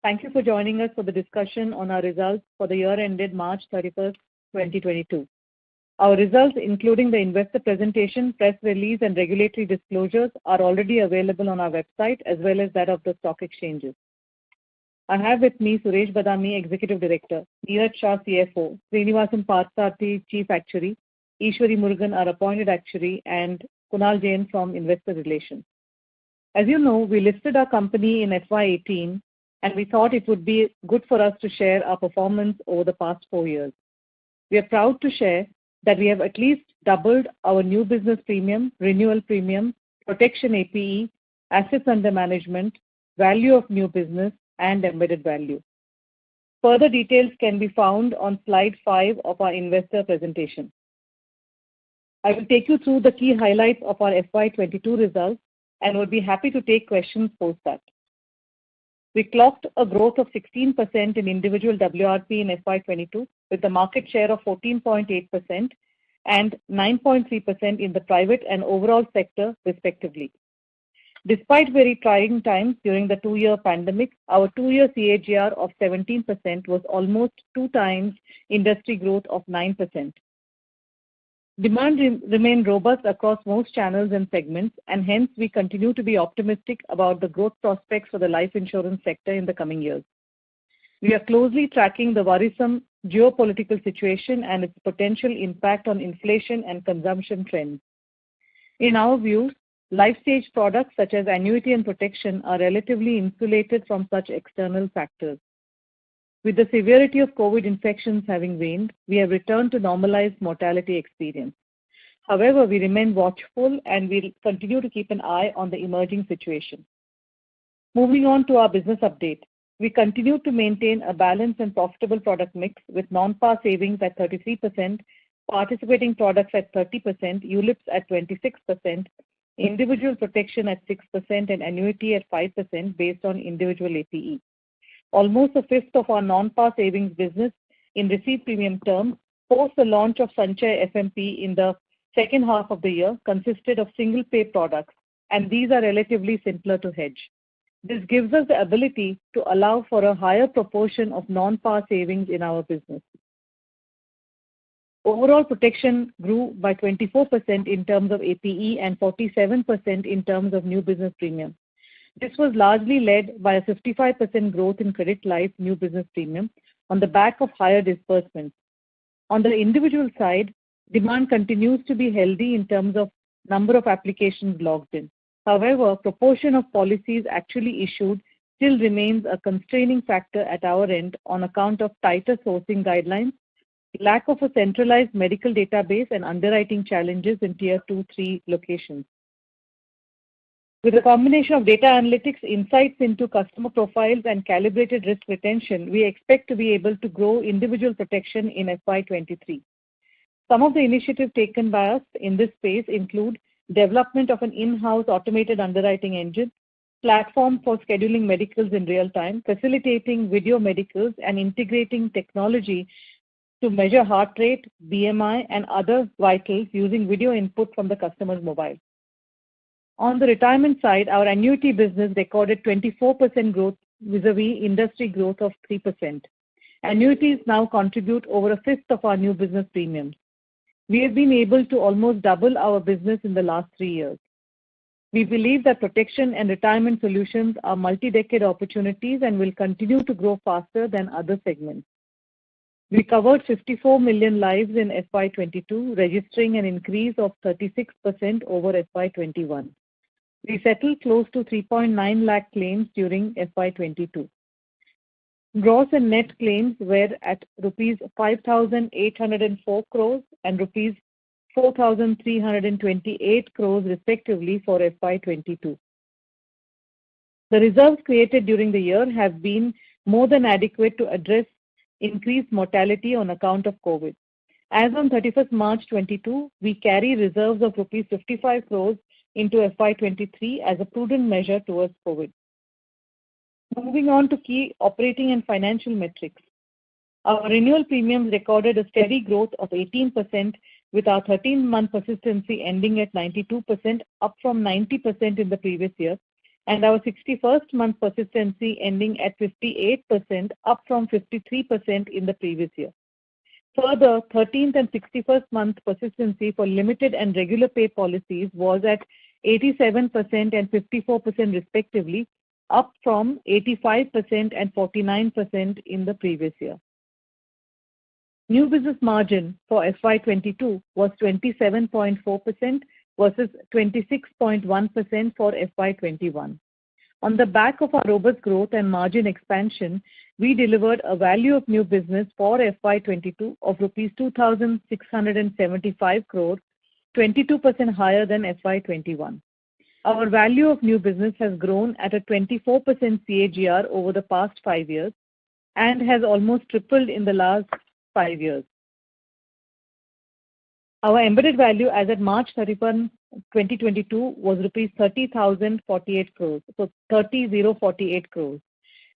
Thank you for joining us for the discussion on our results for the year ended March 31st, 2022. Our results, including the investor presentation, press release, and regulatory disclosures, are already available on our website as well as that of the stock exchanges. I have with me Suresh Badami, Executive Director, Neeraj Shah, CFO, Srinivasan Parthasarathy, Chief Actuary, Ishwari Murugan, our Appointed Actuary, and Kunal Jain from Investor Relations. As you know, we listed our company in FY18 and we thought it would be good for us to share our performance over the past 4 years. We are proud to share that we have at least doubled our new business premium, renewal premium, protection APE, assets under management, value of new business, and embedded value. Further details can be found on slide 5 of our investor presentation. I will take you through the key highlights of our FY22 results and would be happy to take questions post that. We clocked a growth of 16% in individual WRP in FY22 with a market share of 14.8% and 9.3% in the private and overall sector respectively. Despite very trying times during the 2-year pandemic, our 2-year CAGR of 17% was almost 2 times industry growth of 9%. Demand remained robust across most channels and segments, and hence we continue to be optimistic about the growth prospects for the life insurance sector in the coming years. We are closely tracking the worrisome geopolitical situation and its potential impact on inflation and consumption trends. In our view, life stage products such as annuity and protection are relatively insulated from such external factors. With the severity of COVID infections having waned, we have returned to normalized mortality experience. However, we remain watchful and will continue to keep an eye on the emerging situation. Moving on to our business update. We continue to maintain a balanced and profitable product mix with non-par savings at 33%, participating products at 30%, ULIPs at 26%, individual protection at 6%, and annuity at 5% based on individual APE. Almost a fifth of our non-par savings business in received premium terms post the launch of Sanchay FMP in the second half of the year consisted of single pay products, and these are relatively simpler to hedge. This gives us the ability to allow for a higher proportion of non-par savings in our business. Overall protection grew by 24% in terms of APE and 47% in terms of new business premium. This was largely led by a 55% growth in credit life new business premium on the back of higher disbursements. On the individual side, demand continues to be healthy in terms of number of applications logged in. However, proportion of policies actually issued still remains a constraining factor at our end on account of tighter sourcing guidelines, lack of a centralized medical database, and underwriting challenges in tier 2-3 locations. With a combination of data analytics, insights into customer profiles, and calibrated risk retention, we expect to be able to grow individual protection in FY23. Some of the initiatives taken by us in this space include development of an in-house automated underwriting engine, platform for scheduling medicals in real time, facilitating video medicals, and integrating technology to measure heart rate, BMI, and other vitals using video input from the customer's mobile. On the retirement side, our annuity business recorded 24% growth vis-a-vis industry growth of 3%. Annuities now contribute over a fifth of our new business premiums. We have been able to almost double our business in the last 3 years. We believe that protection and retirement solutions are multi-decade opportunities and will continue to grow faster than other segments. We covered 54 million lives in FY22, registering an increase of 36% over FY21. We settled close to 3.9 lakh claims during FY22. Gross and net claims were at rupees 5,804 crores and rupees 4,328 crores respectively for FY22. The reserves created during the year have been more than adequate to address increased mortality on account of COVID. As on 31st March 22, we carry reserves of rupees 55 crores into FY23 as a prudent measure towards COVID. Moving on to key operating and financial metrics. Our renewal premiums recorded a steady growth of 18% with our 13-month persistency ending at 92%, up from 90% in the previous year, and our 61st month persistency ending at 58%, up from 53% in the previous year. Further, 13th and 61st month persistency for limited and regular pay policies was at 87% and 54% respectively, up from 85% and 49% in the previous year. New business margin for FY22 was 27.4% versus 26.1% for FY21. On the back of our robust growth and margin expansion, we delivered a value of new business for FY22 of rupees 2,675 crore, 22% higher than FY21. Our value of new business has grown at a 24% CAGR over the past 5 years and has almost tripled in the last 5 years. Our embedded value as at March 31, 2022 was rupees 30,048 crores, so 30,048 crores.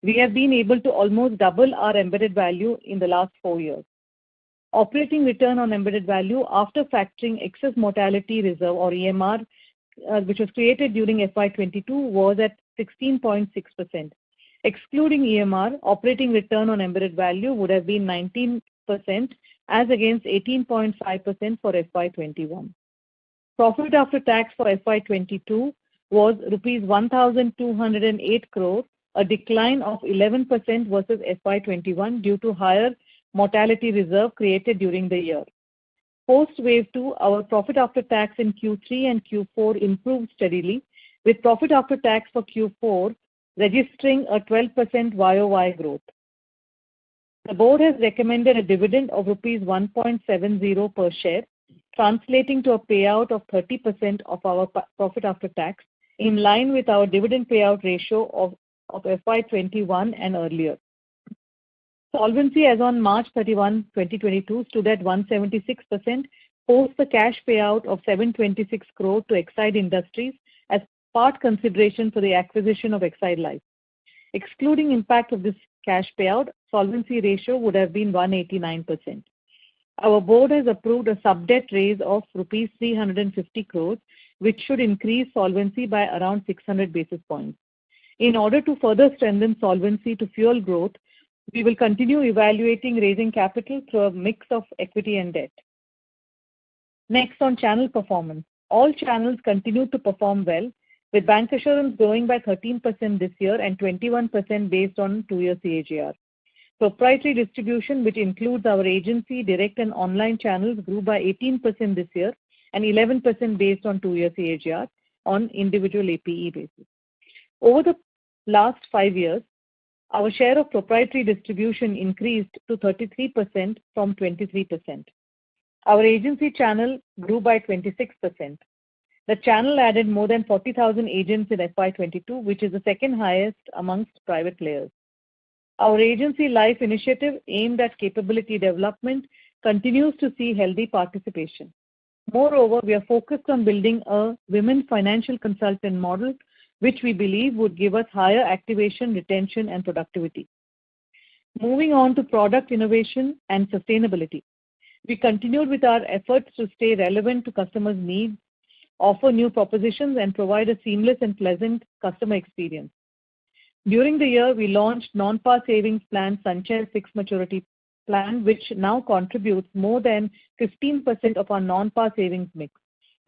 We have been able to almost double our embedded value in the last 4 years. Operating return on embedded value after factoring excess mortality reserve or EMR, which was created during FY22, was at 16.6%. Excluding EMR, operating return on embedded value would have been 19% as against 18.5% for FY21. Profit after tax for FY22 was rupees 1,208 crore, a decline of 11% versus FY21 due to higher mortality reserve created during the year. Post Wave 2, our profit after tax in Q3 and Q4 improved steadily, with profit after tax for Q4 registering a 12% YOY growth. The board has recommended a dividend of rupees 1.70 per share, translating to a payout of 30% of our profit after tax, in line with our dividend payout ratio of FY21 and earlier. Solvency as on March 31, 2022 stood at 176% post the cash payout of 726 crore to Exide Industries as part consideration for the acquisition of Exide Life. Excluding impact of this cash payout, solvency ratio would have been 189%. Our board has approved a sub-debt raise of rupees 350 crores, which should increase solvency by around 600 basis points. In order to further strengthen solvency to fuel growth, we will continue evaluating raising capital through a mix of equity and debt. Next, on channel performance. All channels continue to perform well, with bancassurance growing by 13% this year and 21% based on 2-year CAGR. Proprietary distribution, which includes our agency, direct and online channels, grew by 18% this year and 11% based on 2-year CAGR on individual APE basis. Over the last 5 years, our share of proprietary distribution increased to 33% from 23%. Our agency channel grew by 26%. The channel added more than 40,000 agents in FY22, which is the second highest amongst private players. Our agency life initiative aimed at capability development continues to see healthy participation. Moreover, we are focused on building a women financial consultant model, which we believe would give us higher activation, retention, and productivity. Moving on to product innovation and sustainability. We continued with our efforts to stay relevant to customers' needs, offer new propositions, and provide a seamless and pleasant customer experience. During the year, we launched non-par savings plan Sanchay Fixed Maturity Plan, which now contributes more than 15% of our non-par savings mix.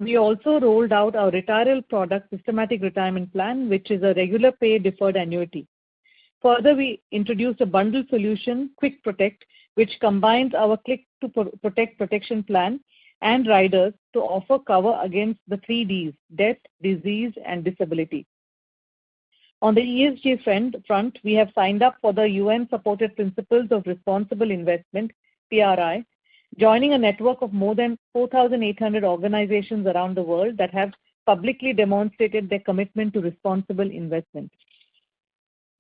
We also rolled out our retirement product Systematic Retirement Plan, which is a regular pay deferred annuity. Further, we introduced a bundle solution, Quick Protect, which combines our Click to Protect protection plan and riders to offer cover against the 3 Ds, death, disease, and disability. On the ESG front, we have signed up for the UN-supported Principles of Responsible Investment, PRI, joining a network of more than 4,800 organizations around the world that have publicly demonstrated their commitment to responsible investment.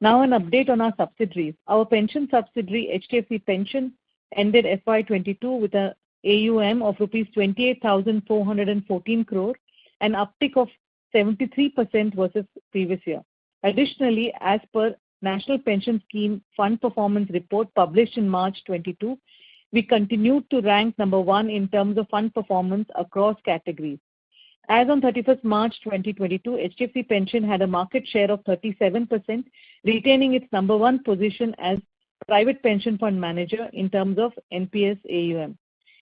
Now an update on our subsidiaries. Our pension subsidiary, HDFC Pension, ended FY22 with an AUM of rupees 28,414 crore, an uptick of 73% versus previous year. Additionally, as per National Pension Scheme Fund Performance Report published in March 22, we continued to rank number 1 in terms of fund performance across categories. As on 31st March 2022, HDFC Pension had a market share of 37%, retaining its number one position as private pension fund manager in terms of NPS AUM.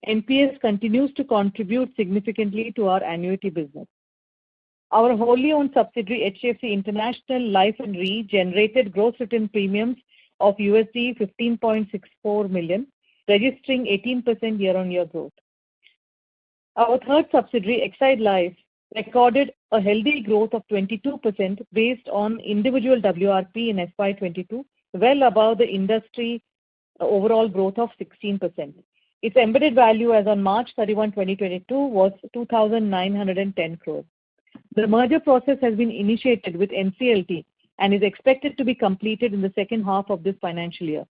NPS continues to contribute significantly to our annuity business. Our wholly owned subsidiary HDFC International Life and Re generated gross written premiums of $15.64 million, registering 18% year-on-year growth. Our third subsidiary, Exide Life, recorded a healthy growth of 22% based on individual WRP in FY22, well above the industry overall growth of 16%. Its embedded value as on March 31, 2022 was 2,910 crores. The merger process has been initiated with NCLT and is expected to be completed in the second half of this financial year.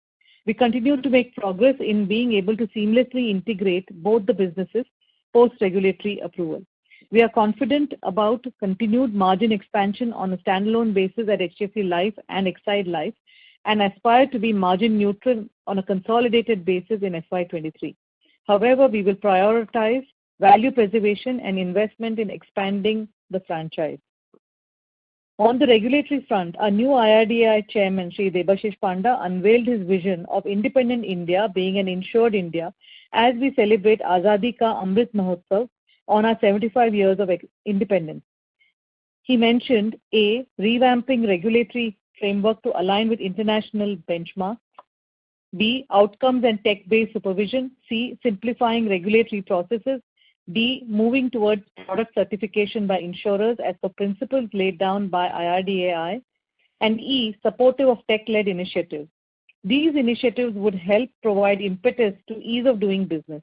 We continue to make progress in being able to seamlessly integrate both the businesses post-regulatory approval. We are confident about continued margin expansion on a standalone basis at HDFC Life and Exide Life and aspire to be margin neutral on a consolidated basis in FY23. However, we will prioritize value preservation and investment in expanding the franchise. On the regulatory front, our new IRDAI chairman, Shri Debashish Panda, unveiled his vision of independent India being an insured India as we celebrate Azadi Ka Amrit Mahotsav on our 75 years of independence. He mentioned A. Revamping regulatory framework to align with international benchmarks. B. Outcomes and tech-based supervision. C. Simplifying regulatory processes. D. Moving towards product certification by insurers as per principles laid down by IRDAI. And E. Supportive of tech-led initiatives. These initiatives would help provide impetus to ease of doing business.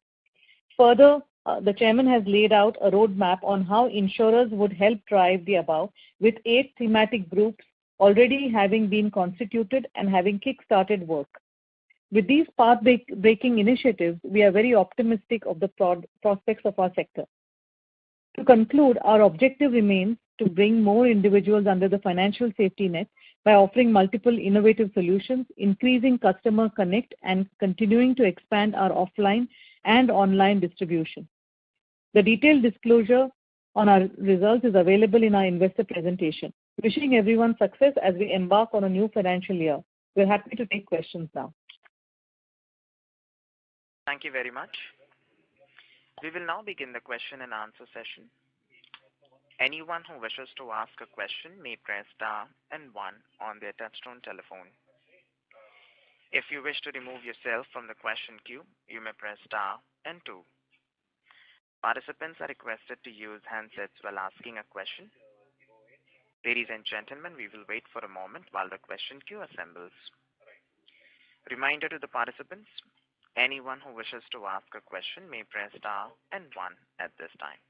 Further, the chairman has laid out a roadmap on how insurers would help drive the above, with 8 thematic groups already having been constituted and having kick-started work. With these path-breaking initiatives, we are very optimistic of the prospects of our sector. To conclude, our objective remains to bring more individuals under the financial safety net by offering multiple innovative solutions, increasing customer connect, and continuing to expand our offline and online distribution. The detailed disclosure on our results is available in our investor presentation. Wishing everyone success as we embark on a new financial year. We're happy to take questions now. Thank you very much. We will now begin the question and answer session. Anyone who wishes to ask a question may press star and 1 on their touchtone telephone. If you wish to remove yourself from the question queue, you may press star and 2. Participants are requested to use handsets while asking a question. Ladies and gentlemen, we will wait for a moment while the question queue assembles. Reminder to the participants, anyone who wishes to ask a question may press star and 1 at this time.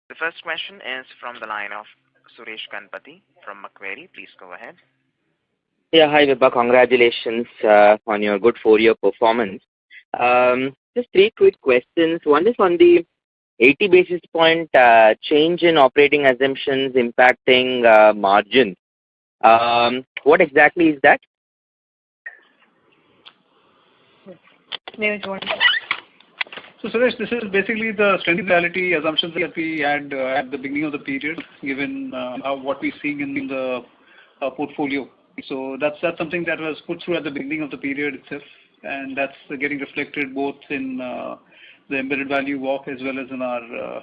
The first question is from the line of Suresh Ganapathy from Macquarie. Please go ahead. Yeah, hi Vibha. Congratulations on your good 4-year performance. Just 3 quick questions. One is on the 80 basis point change in operating assumptions impacting margin. What exactly is that? So Suresh, this is basically the strength reality assumptions that we had at the beginning of the period, given what we're seeing in the portfolio. So that's something that was put through at the beginning of the period itself, and that's getting reflected both in the embedded value walk as well as in our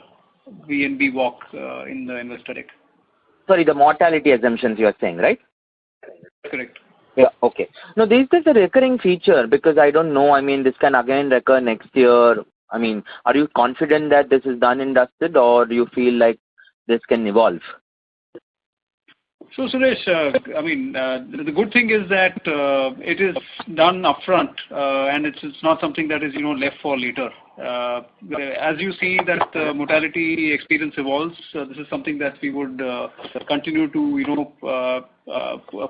VNB walk in the investor deck. Sorry, the mortality assumptions you are saying, right? Correct. Yeah, okay. Now, this is a recurring feature because I don't know, I mean, this can again recur next year. I mean, are you confident that this is done and dusted, or do you feel like this can evolve? So Suresh, the good thing is that it is done upfront and it's not something that is left for later. As you see that the mortality experience evolves, this is something that we would continue to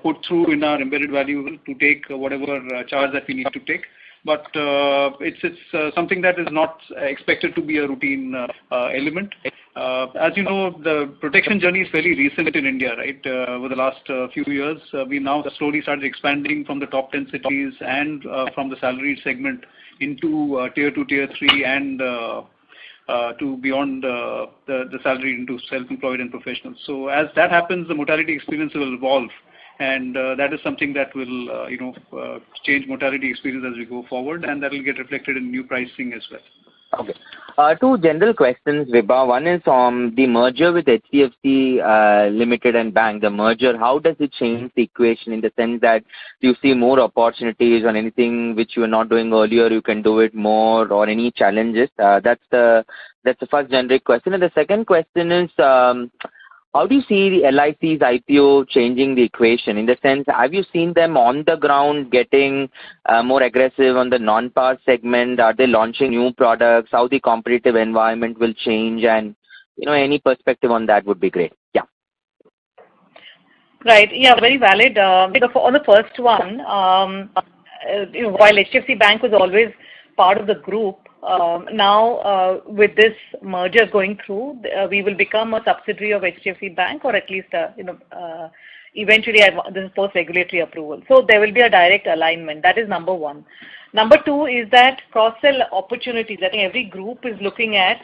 put through in our embedded value to take whatever charge that we need to take. But it's something that is not expected to be a routine element. As you know, the protection journey is fairly recent in India, right? Over the last few years, we now slowly started expanding from the top 10 cities and from the salaried segment into tier 2, tier 3 and to beyond the salary into self-employed and professional. So as that happens, the mortality experience will evolve, and that is something that will change mortality experience as we go forward, and that will get reflected in new pricing as well. Okay. Two general questions, Vibha. One is on the merger with HDFC Limited and Bank. The merger, how does it change the equation in the sense that you see more opportunities on anything which you were not doing earlier, you can do it more, or any challenges? That's the first generic question. And the second question is, how do you see the LIC's IPO changing the equation? In the sense, have you seen them on the ground getting more aggressive on the non-par segment? Are they launching new products? How the competitive environment will change? And, any perspective on that would be great. Yeah. Right. Yeah, very valid. On the first one, while HDFC Bank was always part of the group, now with this merger going through, we will become a subsidiary of HDFC Bank, or at least eventually this is post regulatory approval. So there will be a direct alignment. That is number one. Number two is that cross-sell opportunities. I think every group is looking at,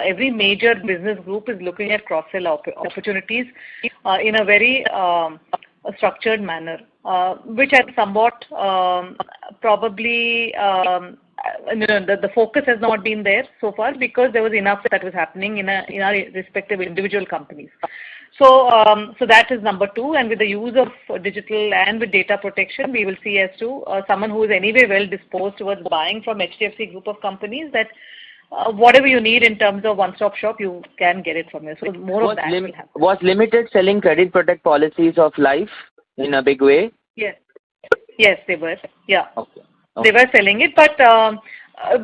every major business group is looking at cross-sell opportunities in a very structured manner, which had somewhat probably the focus has not been there so far because there was enough that was happening in our respective individual companies. So that is number two, and with the use of digital and with data protection, we will see as to someone who is anyway well disposed towards buying from HDFC group of companies that whatever you need in terms of one-stop shop, you can get it from here. So more of that will happen. Was Limited selling credit protect policies of life in a big way? Yes, they were. Yeah. Okay. They were selling it, but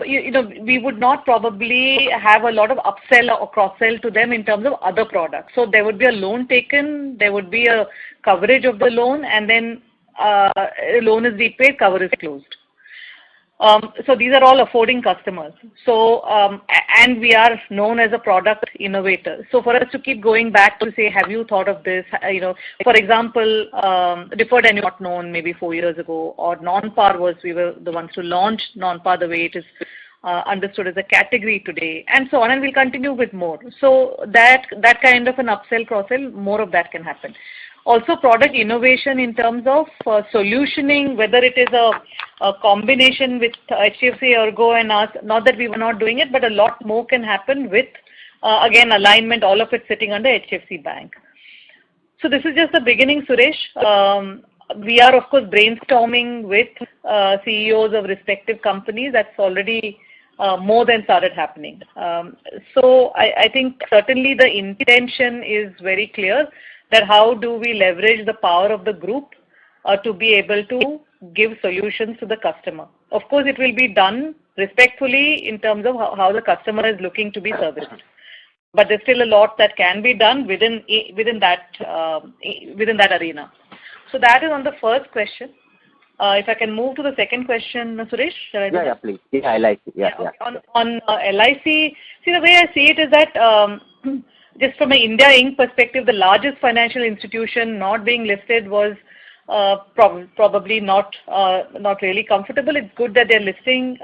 we would not probably have a lot of upsell or cross-sell to them in terms of other products. So there would be a loan taken, there would be a coverage of the loan, and then a loan is repaid, cover is closed. So these are all affording customers. So and we are known as a product innovator. So for us to keep going back to say, have you thought of this? For example, deferred annuity not known maybe 4 years ago, or non-par we were the ones to launch non-par the way it is understood as a category today, and so on. And we'll continue with more. So that kind of an upsell, cross-sell, more of that can happen. Also, product innovation in terms of solutioning, whether it is a combination with HDFC Ergo and us, not that we were not doing it, but a lot more can happen with, again, alignment, all of it sitting under HDFC Bank. So this is just the beginning, Suresh. We are, of course, brainstorming with CEOs of respective companies. That's already more than started happening. So I think certainly the intention is very clear, that how do we leverage the power of the group to be able to give solutions to the customer. Of course, it will be done respectfully in terms of how the customer is looking to be serviced. But there's still a lot that can be done within that arena. So that is on the first question. If I can move to the second question, Suresh. Yeah, please. Yeah, LIC. Yeah. On LIC, see, the way I see it is that just from an India Inc. perspective, the largest financial institution not being listed was probably not really comfortable. It's good that they're listing.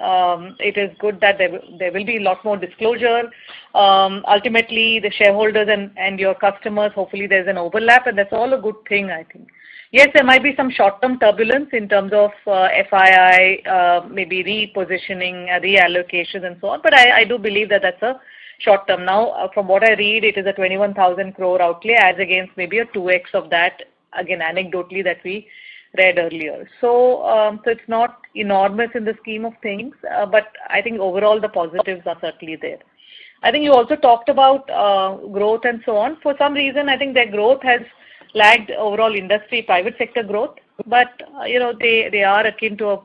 It is good that there will be a lot more disclosure. Ultimately, the shareholders and your customers, hopefully there's an overlap, and that's all a good thing, I think. Yes, there might be some short-term turbulence in terms of FII, maybe repositioning, reallocation and so on, but I do believe that that's a short term. Now, from what I read, it is a 21,000 crore outlay as against maybe a 2x of that, again, anecdotally, that we read earlier. So it's not enormous in the scheme of things, but I think overall the positives are certainly there. I think you also talked about growth and so on. For some reason, I think their growth has lagged overall industry, private sector growth, but they are akin to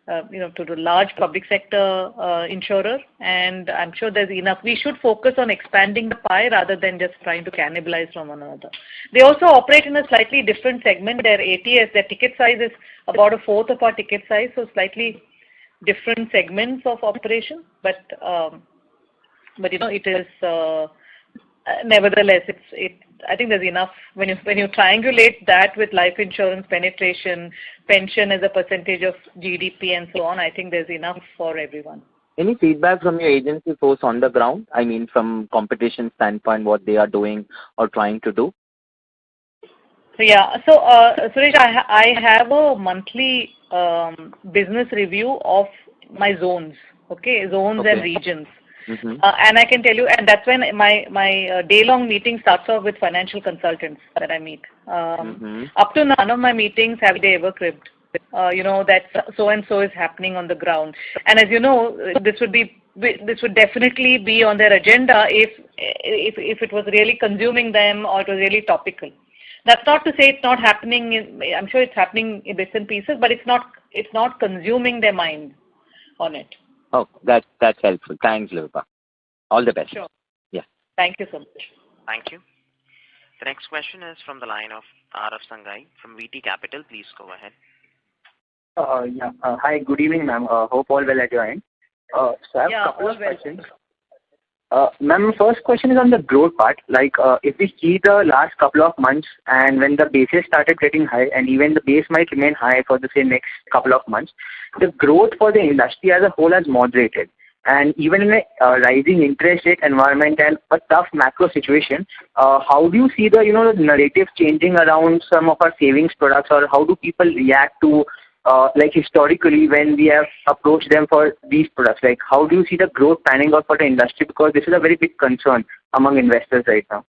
to the large public sector insurer, and I'm sure there's enough. We should focus on expanding the pie rather than just trying to cannibalize from one another. They also operate in a slightly different segment. Their ATS, their ticket size is about a fourth of our ticket size, so slightly different segments of operation. But it is nevertheless, I think there's enough when you triangulate that with life insurance penetration, pension as a percentage of GDP and so on. I think there's enough for everyone. Any feedback from your agency force on the ground? I mean, from competition standpoint, what they are doing or trying to do? So Suresh, I have a monthly business review of my zones, zones and regions. Mm-hmm. And I can tell you, and that's when my day-long meeting starts off with financial consultants that I meet. Up to none of my meetings have they ever cribbed, that so and so is happening on the ground. And as you know, this would definitely be on their agenda if it was really consuming them or it was really topical. That's not to say it's not happening. I'm sure it's happening in bits and pieces, but it's not consuming their mind on it. Oh, that's helpful. Thanks, Lupa. All the best. Sure. Yeah. Thank you so much. Thank you. The next question is from the line of Arav Sangai from VT Capital. Please go ahead. Hi, good evening, ma'am. Hope all well at your end. So I have a couple of questions. Ma'am, first question is on the growth part. Like, if we see the last couple of months and when the bases started getting high, and even the base might remain high for the next couple of months, the growth for the industry as a whole has moderated. And even in a rising interest rate environment and a tough macro situation, how do you see the the narrative changing around some of our savings products, or how do people react to like historically when we have approached them for these products? Like, how do you see the growth panning out for the industry? Because this is a very big concern among investors right now.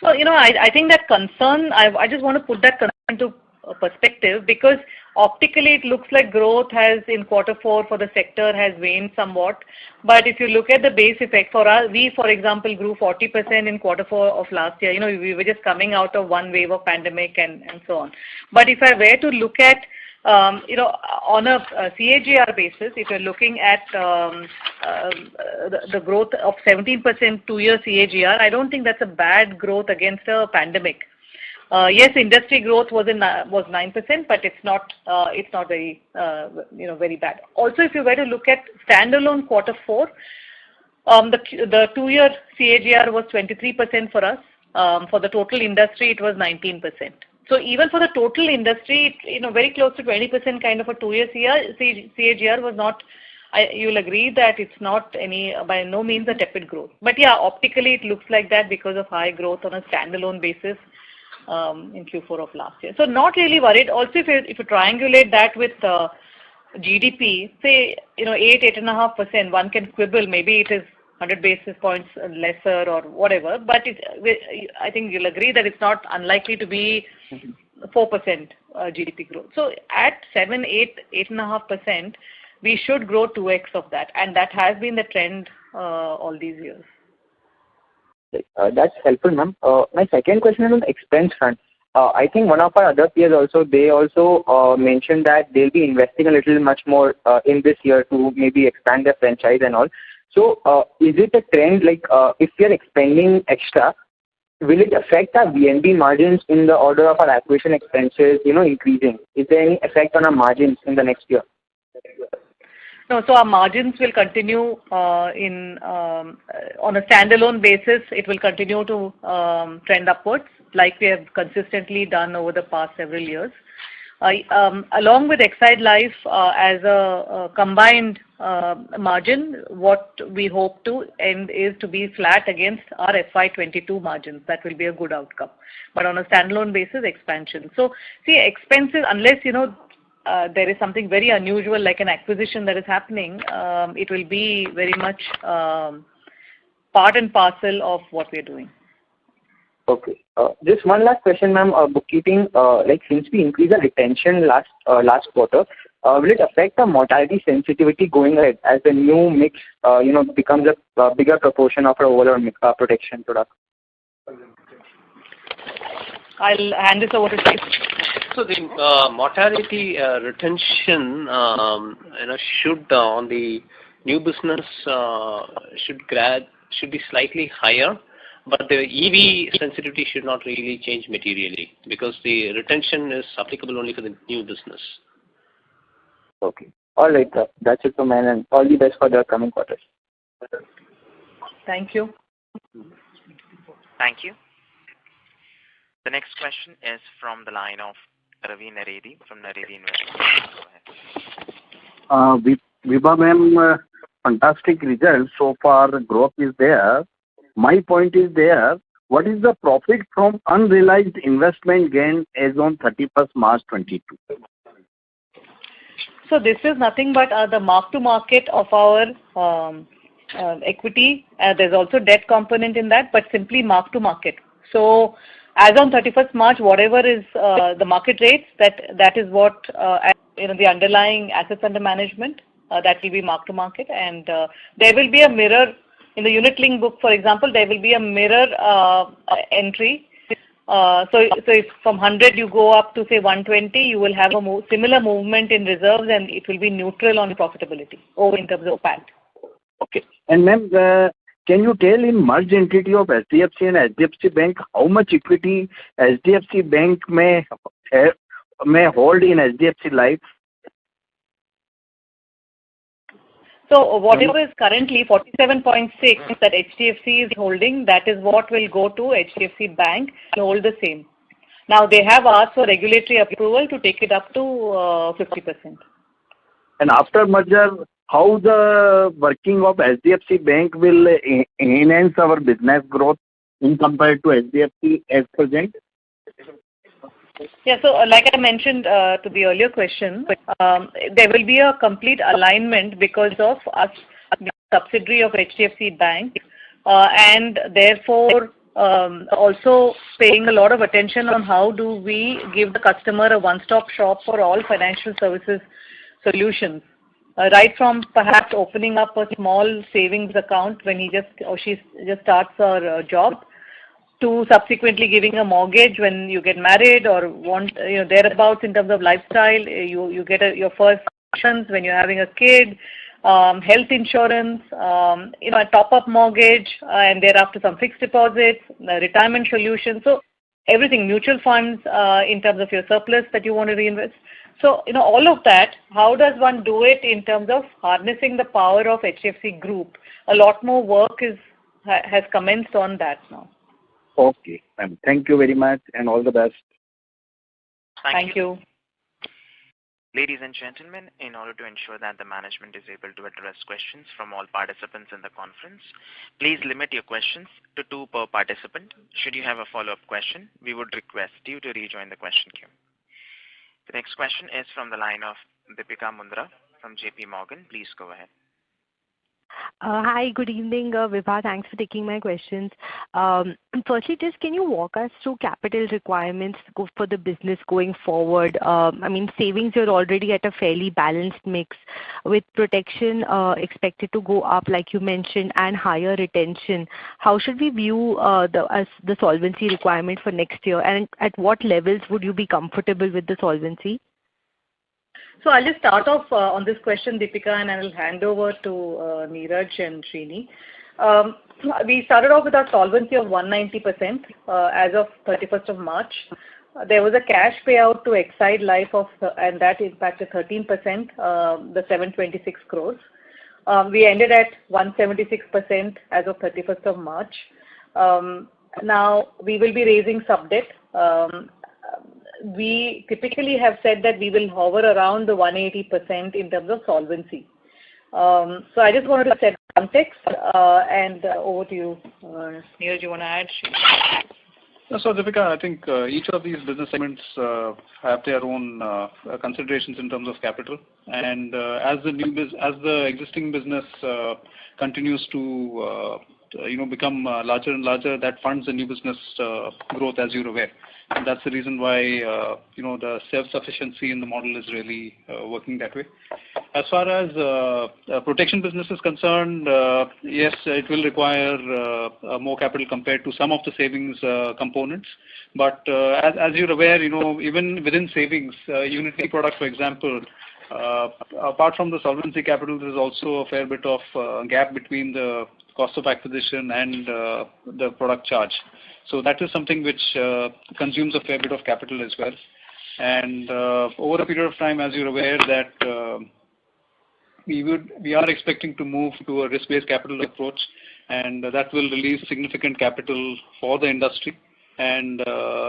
So, I think that concern, I just want to put that concern into perspective, because optically it looks like growth has in quarter 4 for the sector has waned somewhat. But if you look at the base effect for us, we, for example, grew 40% in quarter 4 of last year. We were just coming out of one wave of pandemic and so on. But if I were to look at on a CAGR basis, if you're looking at the growth of 17% 2-year CAGR, I don't think that's a bad growth against a pandemic. Yes, industry growth was 9%, but it's not very very bad. Also, if you were to look at standalone quarter 4, the 2-year CAGR was 23% for us. For the total industry, it was 19%. So even for the total industry, very close to 20% kind of a 2-year CAGR was not. You'll agree that it's not by no means a tepid growth. But yeah, optically it looks like that because of high growth on a standalone basis in Q4 of last year. So not really worried. Also, if you triangulate that with GDP, say 8.5%, one can quibble. Maybe it is 100 basis points lesser or whatever. But I think you'll agree that it's not unlikely to be 4% GDP growth. So at 8.5%, we should grow 2x of that, and that has been the trend all these years. That's helpful, ma'am. My second question is on the expense front. I think one of our other peers also mentioned that they'll be investing a little much more in this year to maybe expand their franchise and all. So is it a trend, like if we are expanding extra, will it affect our VNB margins in the order of our acquisition expenses increasing? Is there any effect on our margins in the next year? No, so our margins will continue on a standalone basis. It will continue to trend upwards, like we have consistently done over the past several years. Along with Exide Life as a combined margin, what we hope to end is to be flat against our FY22 margins. That will be a good outcome. But on a standalone basis, expansion. So see, expenses, unless there is something very unusual like an acquisition that is happening, it will be very much part and parcel of what we are doing. Okay. Just one last question, ma'am. Bookkeeping, like since we increased the retention last quarter, will it affect the mortality sensitivity going ahead as the new mix, becomes a bigger proportion of our overall protection product? I'll hand this over to Steve. So the mortality retention, should on the new business should be slightly higher, but the EV sensitivity should not really change materially because the retention is applicable only for the new business. Okay. All right, sir. That's it from me, and all the best for the coming quarters. Thank you. Thank you. The next question is from the line of Ravi Naredi from Naredi Investments. Go ahead. Vibha ma'am, fantastic results so far. Growth is there. My point is there. What is the profit from unrealized investment gain as on 31st March 22? So this is nothing but the mark to market of our equity. There's also debt component in that, but simply mark to market. So as on 31st March, whatever is the market rates, that is what the underlying assets under management that will be mark to market, and there will be a mirror in the unit link book, for example. There will be a mirror entry. So if from 100 you go up to say 120, you will have a similar movement in reserves, and it will be neutral on profitability or in terms of PAT. Okay. And ma'am, can you tell in merged entity of HDFC and HDFC Bank how much equity HDFC Bank may hold in HDFC Life? So whatever is currently 47.6 that HDFC is holding, that is what will go to HDFC Bank and hold the same. Now they have asked for regulatory approval to take it up to 50%. And after merger, how the working of HDFC Bank will enhance our business growth in compared to HDFC as present? Yeah, so like I mentioned to the earlier question, there will be a complete alignment because of us being a subsidiary of HDFC Bank and therefore also paying a lot of attention on how do we give the customer a one-stop shop for all financial services solutions. Right from perhaps opening up a small savings account when he she just starts her job, to subsequently giving a mortgage when you get married or want thereabouts in terms of lifestyle. You get your first insurance when you're having a kid, health insurance, a top-up mortgage, and thereafter some fixed deposits, retirement solutions. So everything, mutual funds in terms of your surplus that you want to reinvest. So all of that. How does one do it in terms of harnessing the power of HDFC Group? A lot more work has commenced on that now. Okay, ma'am. Thank you very much and all the best. Thank you. Ladies and gentlemen, in order to ensure that the management is able to address questions from all participants in the conference, please limit your questions to 2 per participant. Should you have a follow-up question, we would request you to rejoin the question queue. The next question is from the line of Deepika Mundra from JP Morgan. Please go ahead. Hi, good evening, Vibha. Thanks for taking my questions. Firstly, just can you walk us through capital requirements for the business going forward? Savings are already at a fairly balanced mix with protection expected to go up, like you mentioned, and higher retention. How should we view the solvency requirement for next year, and at what levels would you be comfortable with the solvency? So I'll just start off on this question, Deepika, and I will hand over to Neeraj and Srini. We started off with our solvency of 190% as of 31st of March. There was a cash payout to Exide Life and that impacted 13%, the 726 crores. We ended at 176% as of 31st of March. Now, we will be raising sub-debt. We typically have said that we will hover around the 180% in terms of solvency. So I just wanted to set context and over to you. Neeraj, you want to add? So Deepika, I think each of these business segments have their own considerations in terms of capital, and as the existing business continues to become larger and larger, that funds the new business growth, as you're aware. And that's the reason why the self-sufficiency in the model is really working that way. As far as protection business is concerned, yes, it will require more capital compared to some of the savings components. But as you're aware, even within savings, unit-linked product, for example, apart from the solvency capital, there is also a fair bit of gap between the cost of acquisition and the product charge. So that is something which consumes a fair bit of capital as well. And over a period of time, as you're aware, that we are expecting to move to a risk-based capital approach, and that will release significant capital for the industry. And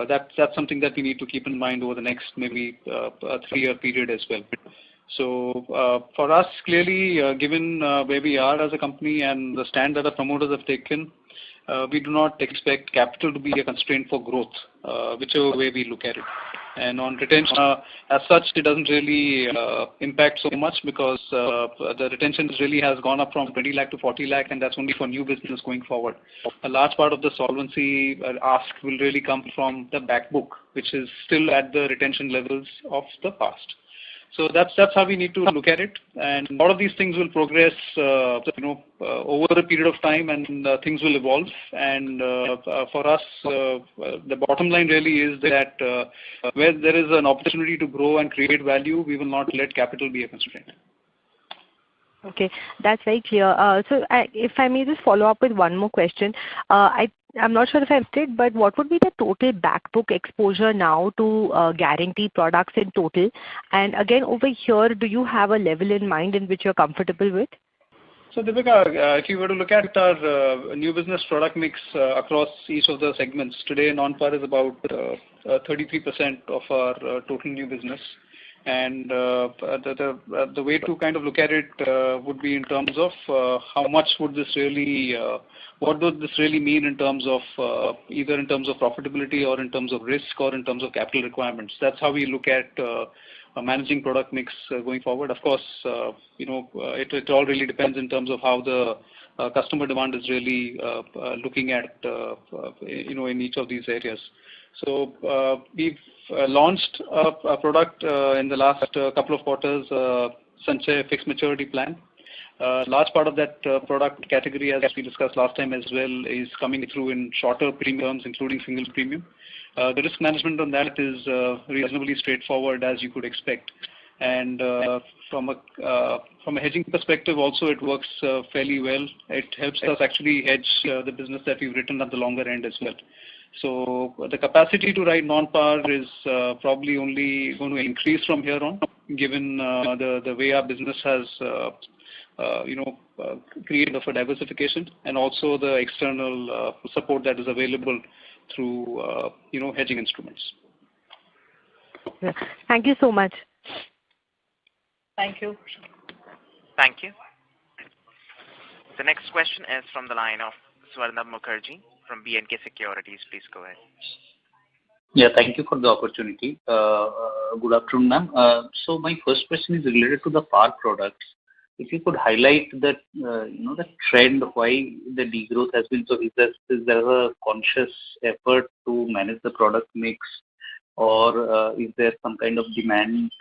that's something that we need to keep in mind over the next maybe a 3-year period as well. So for us, clearly, given where we are as a company and the stand that the promoters have taken, we do not expect capital to be a constraint for growth, whichever way we look at it. And on retention, as such, it doesn't really impact so much because the retention really has gone up from 20 lakh to 40 lakh, and that's only for new business going forward. A large part of the solvency ask will really come from the back book, which is still at the retention levels of the past. So that's how we need to look at it, and a lot of these things will progress, over a period of time, and things will evolve. And for us, the bottom line really is that where there is an opportunity to grow and create value, we will not let capital be a constraint. Okay, that's very clear. So if I may just follow up with one more question. I'm not sure if I missed it, but what would be the total back book exposure now to guarantee products in total? And again, over here, do you have a level in mind in which you're comfortable with? So Deepika, if you were to look at our new business product mix across each of the segments, today non-par is about 33% of our total new business. And the way to kind of look at it would be in terms of how much would this really, what would this really mean in terms of either in terms of profitability or in terms of risk or in terms of capital requirements. That's how we look at managing product mix going forward. Of course, it all really depends in terms of how the customer demand is really looking at, in each of these areas. So we've launched a product in the last couple of quarters, Sanchay Fixed Maturity Plan. Large part of that product category, as we discussed last time as well, is coming through in shorter premiums, including single premium. The risk management on that is reasonably straightforward, as you could expect. And from a hedging perspective, also it works fairly well. It helps us actually hedge the business that we've written at the longer end as well. So the capacity to write non-par is probably only going to increase from here on, given the way our business has, created a diversification, and also the external support that is available through, hedging instruments. Yeah. Thank you so much. Thank you. Thank you. The next question is from the line of Swarnabh Mukherjee from B&K Securities. Please go ahead. Yeah, thank you for the opportunity. Good afternoon, ma'am. So my first question is related to the par products. If you could highlight that, the trend, why the degrowth has been so. Is there a conscious effort to manage the product mix, or is there some kind of demand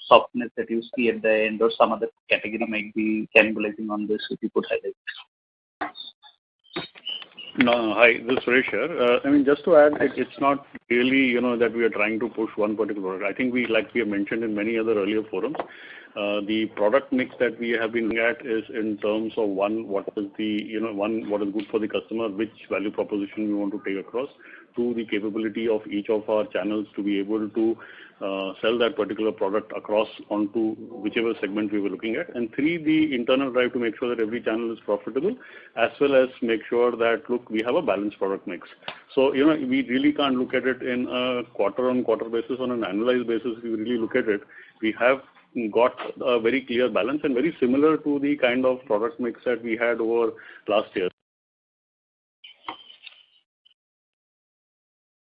softness that you see at the end, or some other category might be cannibalizing on this? If you could highlight. No, hi, this is Suresh here. Just to add, it's not really, that we are trying to push one particular product. I think like we have mentioned in many other earlier forums, the product mix that we have been looking at is in terms of what is what is good for the customer, which value proposition we want to take across, to the capability of each of our channels to be able to sell that particular product across onto whichever segment we were looking at. And three, the internal drive to make sure that every channel is profitable, as well as make sure that, we have a balanced product mix. So, we really can't look at it in a quarter-on-quarter basis. On an annualized basis, we really look at it. We have got a very clear balance and very similar to the kind of product mix that we had over last year.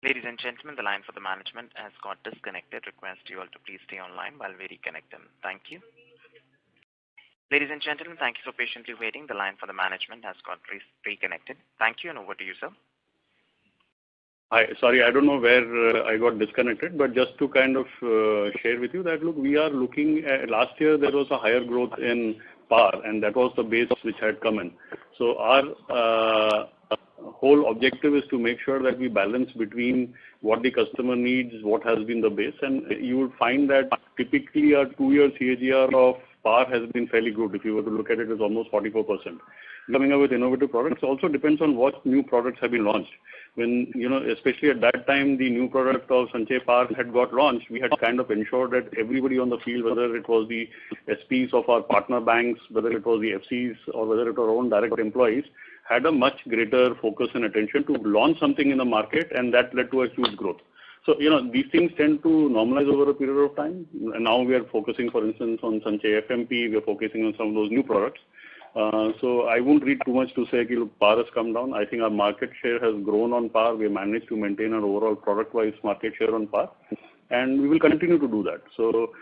Ladies and gentlemen, the line for the management has got disconnected. Request you all to please stay online while we reconnect them. Thank you. Ladies and gentlemen, thank you for patiently waiting. The line for the management has got reconnected. Thank you, and over to you, sir. Hi, sorry, I don't know where I got disconnected, but just to kind of share with you that, we are looking at last year there was a higher growth in par, and that was the base which had come in. So our whole objective is to make sure that we balance between what the customer needs, what has been the base, and you would find that typically a 2-year CAGR of par has been fairly good. If you were to look at it, it's almost 44%. Coming up with innovative products also depends on what new products have been launched. When, especially at that time, the new product of Sanchay Par had got launched, we had kind of ensured that everybody on the field, whether it was the SPs of our partner banks, whether it was the FCs, or whether it was our own direct employees, had a much greater focus and attention to launch something in the market, and that led to a huge growth. So, these things tend to normalize over a period of time. And now we are focusing, for instance, on Sanchay FMP. We are focusing on some of those new products. So I won't read too much to say PAR has come down. I think our market share has grown on PAR. We managed to maintain our overall product-wise market share on PAR. And we will continue to do that. So,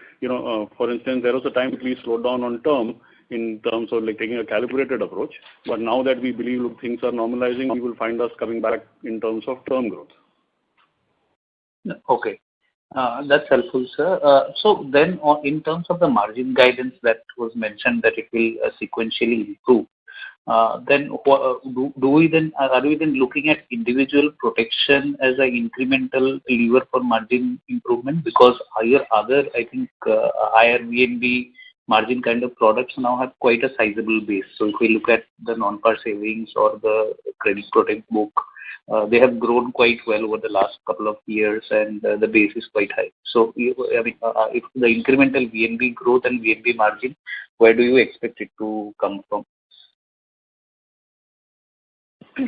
for instance, there was a time we slowed down on term in terms of taking a calibrated approach. But now that we believe things are normalizing, we will find us coming back in terms of term growth. Okay. That's helpful, sir. So then in terms of the margin guidance that was mentioned that it will sequentially improve, then are we then looking at individual protection as an incremental lever for margin improvement? Because I think higher VNB margin kind of products now have quite a sizable base. So if we look at the non-par savings or the credit protect book, they have grown quite well over the last couple of years, and the base is quite high. So, if the incremental VNB growth and VNB margin, where do you expect it to come from?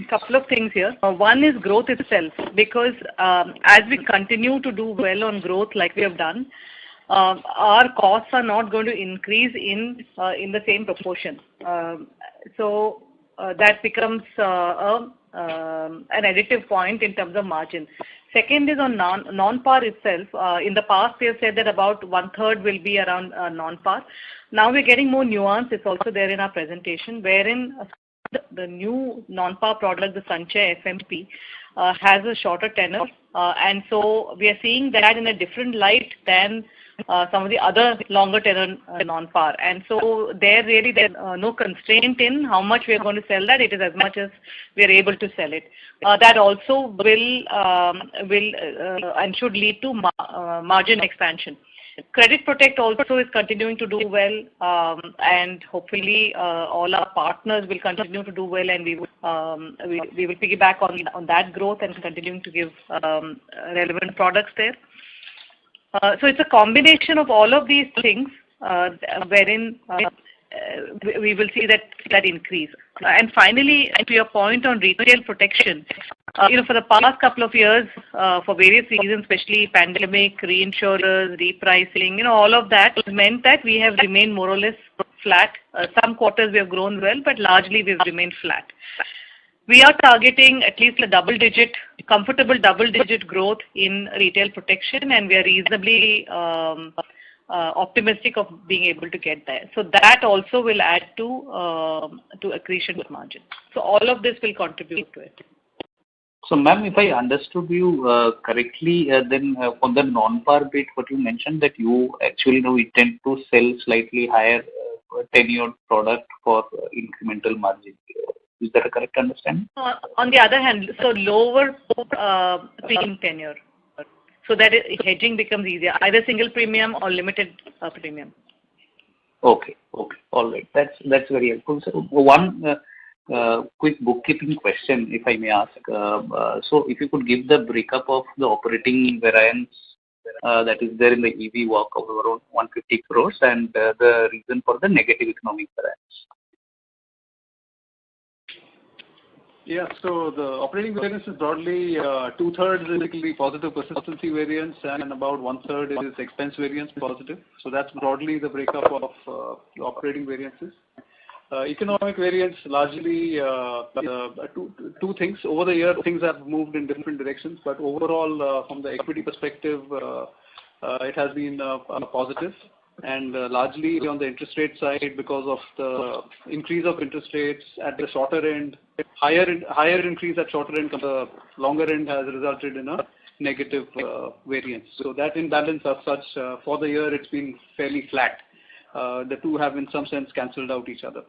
Couple of things here. One is growth itself, because as we continue to do well on growth like we have done, our costs are not going to increase in the same proportion. So that becomes an additive point in terms of margin. Second is on non-par itself. In the past, we have said that about 1/3 will be around non-par. Now we're getting more nuance. It's also there in our presentation, wherein the new non-par product, the Sanchay FMP, has a shorter tenor. And so we are seeing that in a different light than some of the other longer tenor non-par. And so there's no constraint in how much we are going to sell that. It is as much as we are able to sell it. That also will and should lead to margin expansion. Credit Protect also is continuing to do well, and hopefully all our partners will continue to do well, and we will piggyback on that growth and continuing to give relevant products there. So it's a combination of all of these things wherein we will see that increase. And finally, to your point on retail protection, for the past couple of years, for various reasons, especially pandemic, reinsurers, repricing, all of that meant that we have remained more or less flat. Some quarters we have grown well, but largely we've remained flat. We are targeting at least a comfortable double-digit growth in retail protection, and we are reasonably optimistic of being able to get there. So that also will add to accretion with margin. So all of this will contribute to it. So, ma'am, if I understood you correctly, then on the non-par bit, what you mentioned that you actually now intend to sell slightly higher tenured product for incremental margin. Is that a correct understanding? On the other hand, so lower premium tenure, so that hedging becomes easier, either single premium or limited premium. Okay, all right. That's very helpful. So one quick bookkeeping question, if I may ask. So if you could give the breakup of the operating variance that is there in the EV walk of around 150 crores and the reason for the negative economic variance. Yeah, so the operating variance is broadly 2/3 is basically positive persistency variance and about 1/3 is expense variance positive. So that's broadly the breakup of the operating variances. Economic variance largely two things. Over the year, things have moved in different directions, but overall, from the equity perspective, it has been positive. And largely on the interest rate side, because of the increase of interest rates at the shorter end, higher increase at shorter end, the longer end has resulted in a negative variance. So that imbalance as such, for the year, it's been fairly flat. The two have in some sense cancelled out each other.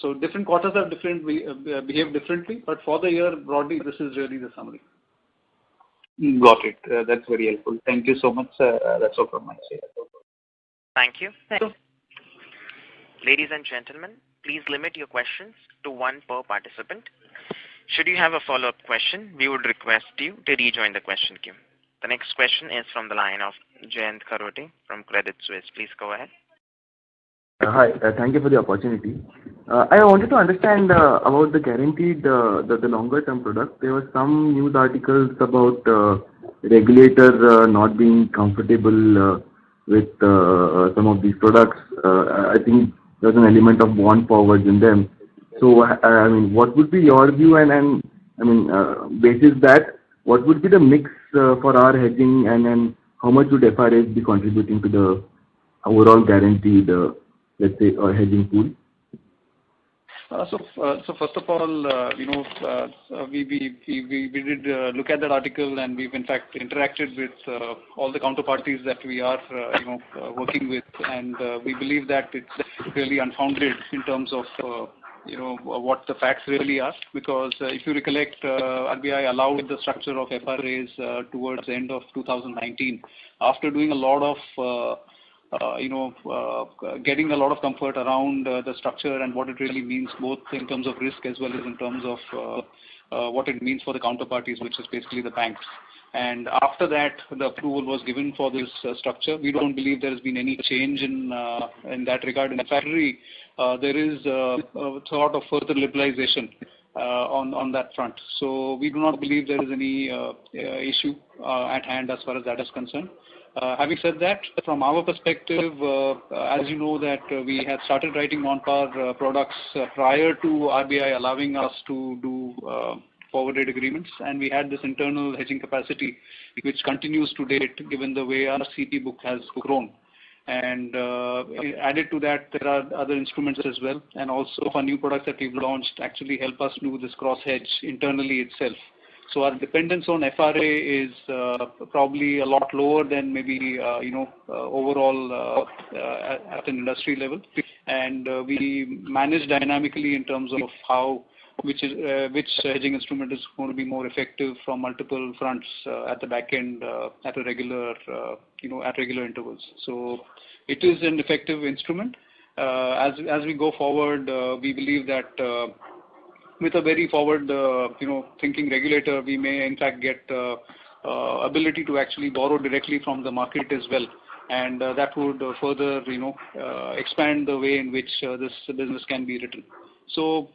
So different quarters have behave differently, but for the year, broadly, this is really the summary. Got it. That's very helpful. Thank you so much. That's all from my side. Thank you. Ladies and gentlemen, please limit your questions to one per participant. Should you have a follow-up question, we would request you to rejoin the question queue. The next question is from the line of Jayant Kharote from Credit Suisse. Please go ahead. Hi. Thank you for the opportunity. I wanted to understand about the guaranteed, the longer term product. There were some news articles about regulator not being comfortable with some of these products. I think there's an element of bond forwards in them. So, I mean, what would be your view, and I mean, basis that, what would be the mix for our hedging, and how much would FRAs be contributing to the overall guaranteed, let's say, hedging pool? So first of all, we did look at that article, and we've in fact interacted with all the counterparties that we are working with, and we believe that it's really unfounded in terms of what the facts really are, because if you recollect, RBI allowed the structure of FRAs towards the end of 2019 after doing a lot of getting a lot of comfort around the structure and what it really means, both in terms of risk as well as in terms of what it means for the counterparties, which is basically the banks. And after that, the approval was given for this structure. We don't believe there has been any change in that regard. In fact, there is a sort of further liberalization on that front. So we do not believe there is any issue at hand as far as that is concerned. Having said that, from our perspective, as you know that we had started writing non-par products prior to RBI allowing us to do forward rate agreements, and we had this internal hedging capacity which continues to date given the way our CP book has grown. And added to that, there are other instruments as well, and also for new products that we've launched actually help us do this cross hedge internally itself. So our dependence on FRA is probably a lot lower than maybe overall at an industry level, and we manage dynamically in terms of how which hedging instrument is going to be more effective from multiple fronts at the back end at a regular at regular intervals. So it is an effective instrument. As we go forward, we believe that. With a very forward, thinking regulator, we may in fact get ability to actually borrow directly from the market as well, and that would further, expand the way in which this business can be written. So,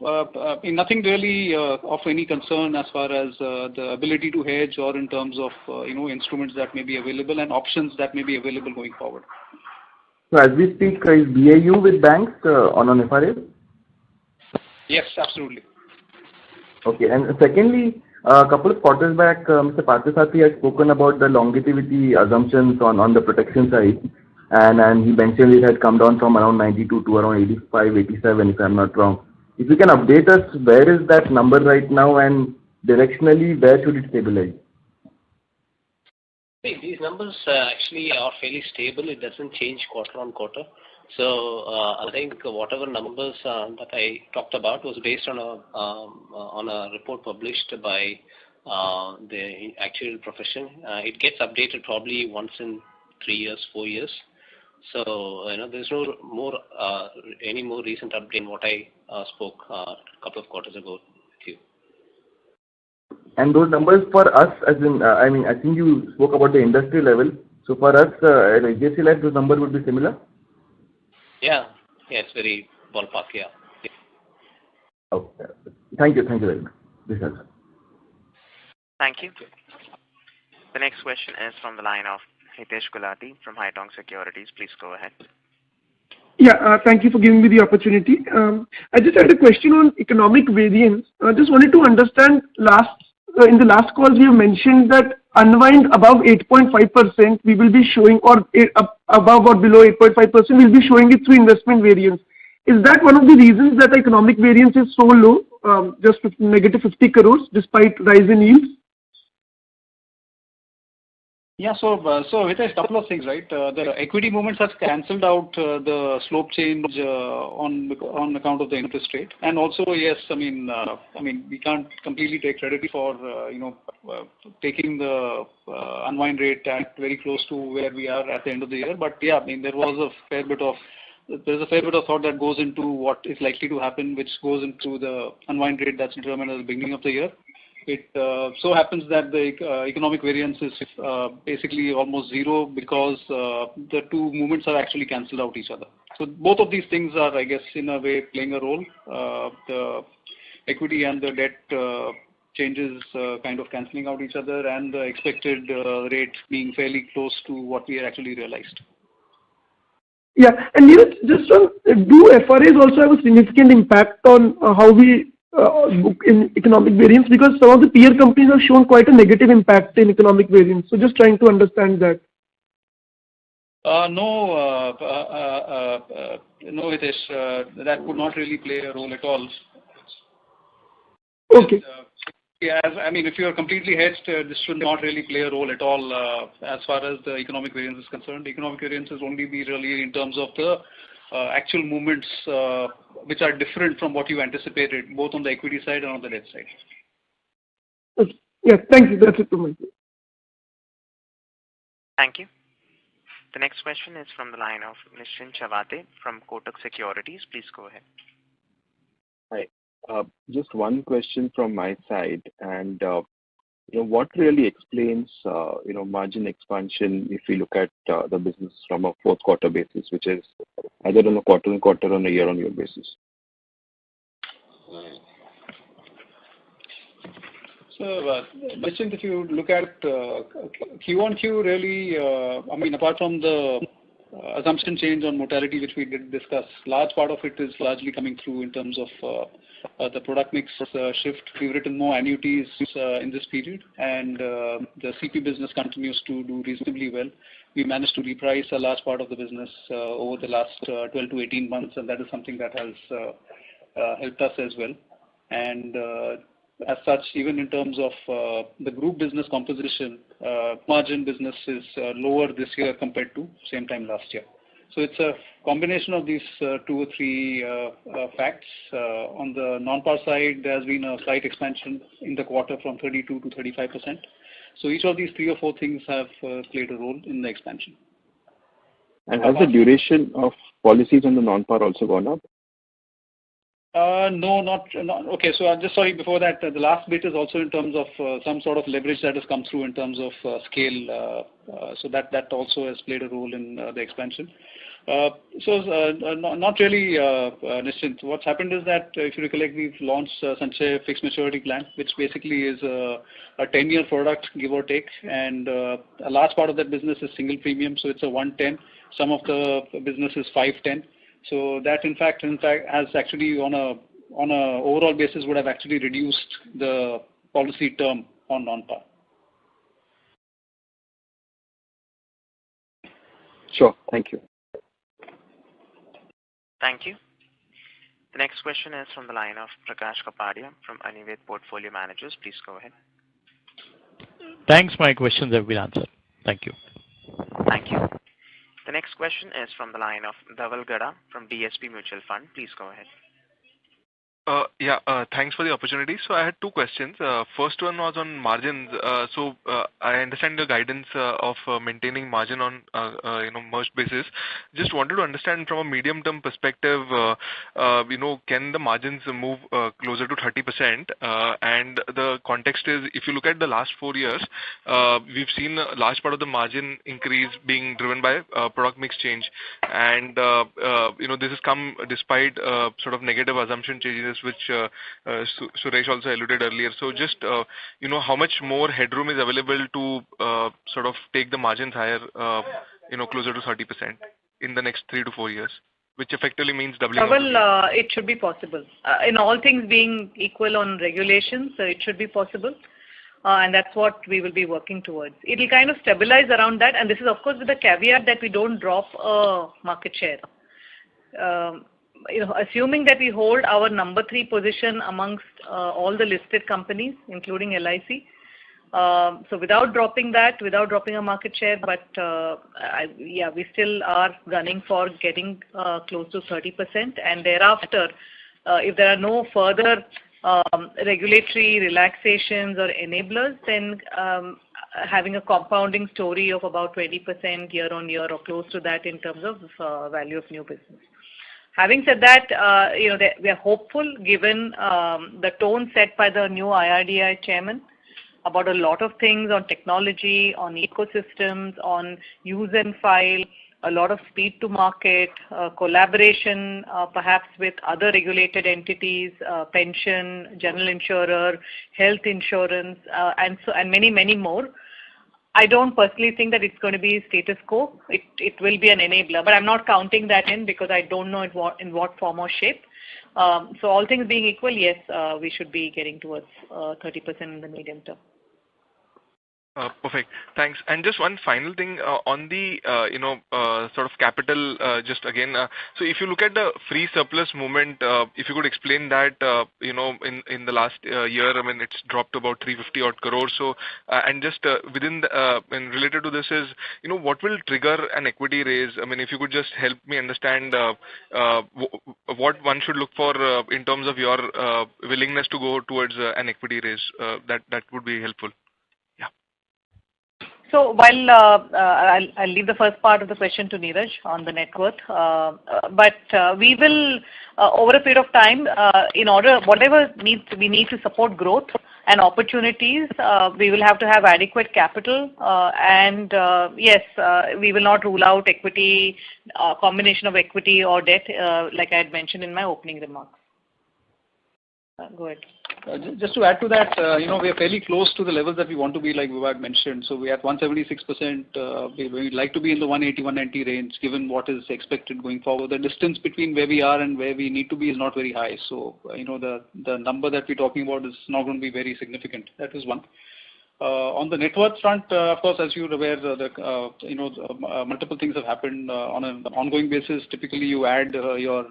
nothing really of any concern as far as the ability to hedge or in terms of instruments that may be available and options that may be available going forward. So, as we speak, is BAU with banks on FRA? Yes, absolutely. Okay, and secondly, a couple of quarters back, Mr. Parthasarathy had spoken about the longevity assumptions on the protection side, and he mentioned it had come down from around 92 to around 85, 87, if I'm not wrong. If you can update us, where is that number right now, and directionally, where should it stabilize? These numbers actually are fairly stable. It doesn't change quarter on quarter. So I think whatever numbers that I talked about was based on a report published by the actual profession. It gets updated probably once in 3 years, 4 years. So there's no more any more recent update than what I spoke a couple of quarters ago with you. And those numbers for us, as in, I mean, I think you spoke about the industry level. So for us, at HDFC Life, those numbers would be similar? Yeah, it's very ballpark, yeah. Okay. Thank you very much. This helps. Thank you. The next question is from the line of Hitesh Gulati from Kotak Securities. Please go ahead. Yeah, thank you for giving me the opportunity. I just had a question on economic variance. I just wanted to understand in the last calls you mentioned that unwind above 8.5% we will be showing, or above or below 8.5% we'll be showing it through investment variance. Is that one of the reasons that the economic variance is so low, just negative 50 crores despite rise in yields? Yeah, so Hitesh, a couple of things, right? The equity movements have cancelled out the slope change on account of the interest rate, and also yes, I mean we can't completely take credit for taking the unwind rate at very close to where we are at the end of the year. But yeah, I mean there's a fair bit of thought that goes into what is likely to happen, which goes into the unwind rate that's determined at the beginning of the year. It so happens that the economic variance is basically almost zero because the two movements are actually cancelled out each other. So both of these things are, I guess, in a way playing a role. The equity and the debt changes kind of cancelling out each other, and the expected rate being fairly close to what we actually realized. Yeah, and just on, do FRAs also have a significant impact on how we book in economic variance? Because some of the peer companies have shown quite a negative impact in economic variance. So just trying to understand that. No, Hitesh, that would not really play a role at all. Okay. Yeah, I mean, if you are completely hedged, this should not really play a role at all as far as the economic variance is concerned. The economic variance is only be really in terms of the actual movements which are different from what you anticipated, both on the equity side and on the debt side. Okay. Yeah, thank you. That's it from my side. Thank you. The next question is from the line of Nischint Chawathe from Kotak Securities. Please go ahead. Hi. Just one question from my side, and what really explains margin expansion if we look at the business from a fourth quarter basis, which is either on a quarter-on-quarter or on a year-on-year basis? So, Nischint, if you look at Q1Q, really, I mean, apart from the assumption change on mortality, which we did discuss, large part of it is largely coming through in terms of the product mix shift. We've written more annuities in this period, and the CP business continues to do reasonably well. We managed to reprice a large part of the business over the last 12 to 18 months, and that is something that has helped us as well. And as such, even in terms of the group business composition, margin business is lower this year compared to same time last year. So it's a combination of these 2 or 3 facts. On the non-par side, there has been a slight expansion in the quarter from 32 to 35%. So each of these 3 or 4 things have played a role in the expansion. And has the duration of policies on the non-par also gone up? No, not. Okay, so I'm just sorry, before that, the last bit is also in terms of some sort of leverage that has come through in terms of scale. So that also has played a role in the expansion. Not really, Nischint. What's happened is that, if you recollect, we've launched Sanchay Fixed Maturity Plan, which basically is a 10-year product, give or take, and a large part of that business is single premium, so it's a 110. Some of the business is 510. So that in fact has actually on a overall basis would have actually reduced the policy term on non-par. Sure. Thank you. Thank you. The next question is from the line of Prakash Kapadia from Anived Portfolio Managers. Please go ahead. Thanks. My questions have been answered. Thank you. Thank you. The next question is from the line of Dhaval Gada from DSP Mutual Fund. Please go ahead. Thanks for the opportunity. So I had 2 questions. First one was on margins. I understand the guidance of maintaining margin on merged basis. Just wanted to understand from a medium-term perspective, can the margins move closer to 30%? And the context is, if you look at the last 4 years, we've seen a large part of the margin increase being driven by product mix change, and this has come despite sort of negative assumption changes, which Suresh also alluded earlier. So just, how much more headroom is available to sort of take the margins higher, closer to 30% in the next 3 to 4 years, which effectively means doubling. Well, it should be possible. In all things being equal on regulations, it should be possible. And that's what we will be working towards. It will kind of stabilize around that. And this is, of course, with the caveat that we don't drop market share. Assuming that we hold our number 3 position amongst all the listed companies, including LIC. So without dropping a market share, but we still are gunning for getting close to 30%. And thereafter, if there are no further regulatory relaxations or enablers, then having a compounding story of about 20% year on year or close to that in terms of value of new business. Having said that, we are hopeful given the tone set by the new IRDAI chairman about a lot of things on technology, on ecosystems, on use and file, a lot of speed to market, collaboration perhaps with other regulated entities, pension, general insurer, health insurance, and many, many more. I don't personally think that it's going to be status quo. It will be an enabler, but I'm not counting that in because I don't know in what form or shape. So all things being equal, yes, we should be getting towards 30% in the medium term. Perfect. Thanks. And just one final thing on the sort of capital. Just again, so if you look at the free surplus movement, if you could explain that in the last year, I mean it's dropped to about 350 odd crores. So and just within the, and related to this is what will trigger an equity raise? I mean if you could just help me understand what one should look for in terms of your willingness to go towards an equity raise. That would be helpful. So while I'll leave the first part of the question to Neeraj on the net worth, but we will over a period of time, in order whatever we need to support growth and opportunities, we will have to have adequate capital, and yes, we will not rule out equity, combination of equity or debt, like I had mentioned in my opening remarks. Go ahead. Just to add to that, we are fairly close to the levels that we want to be, like Vivek mentioned. So we are at 176%. We'd like to be in the 180-190 range, given what is expected going forward. The distance between where we are and where we need to be is not very high. So the number that we're talking about is not going to be very significant. That is one. On the net worth front, of course, as you're aware, multiple things have happened on an ongoing basis. Typically, you add your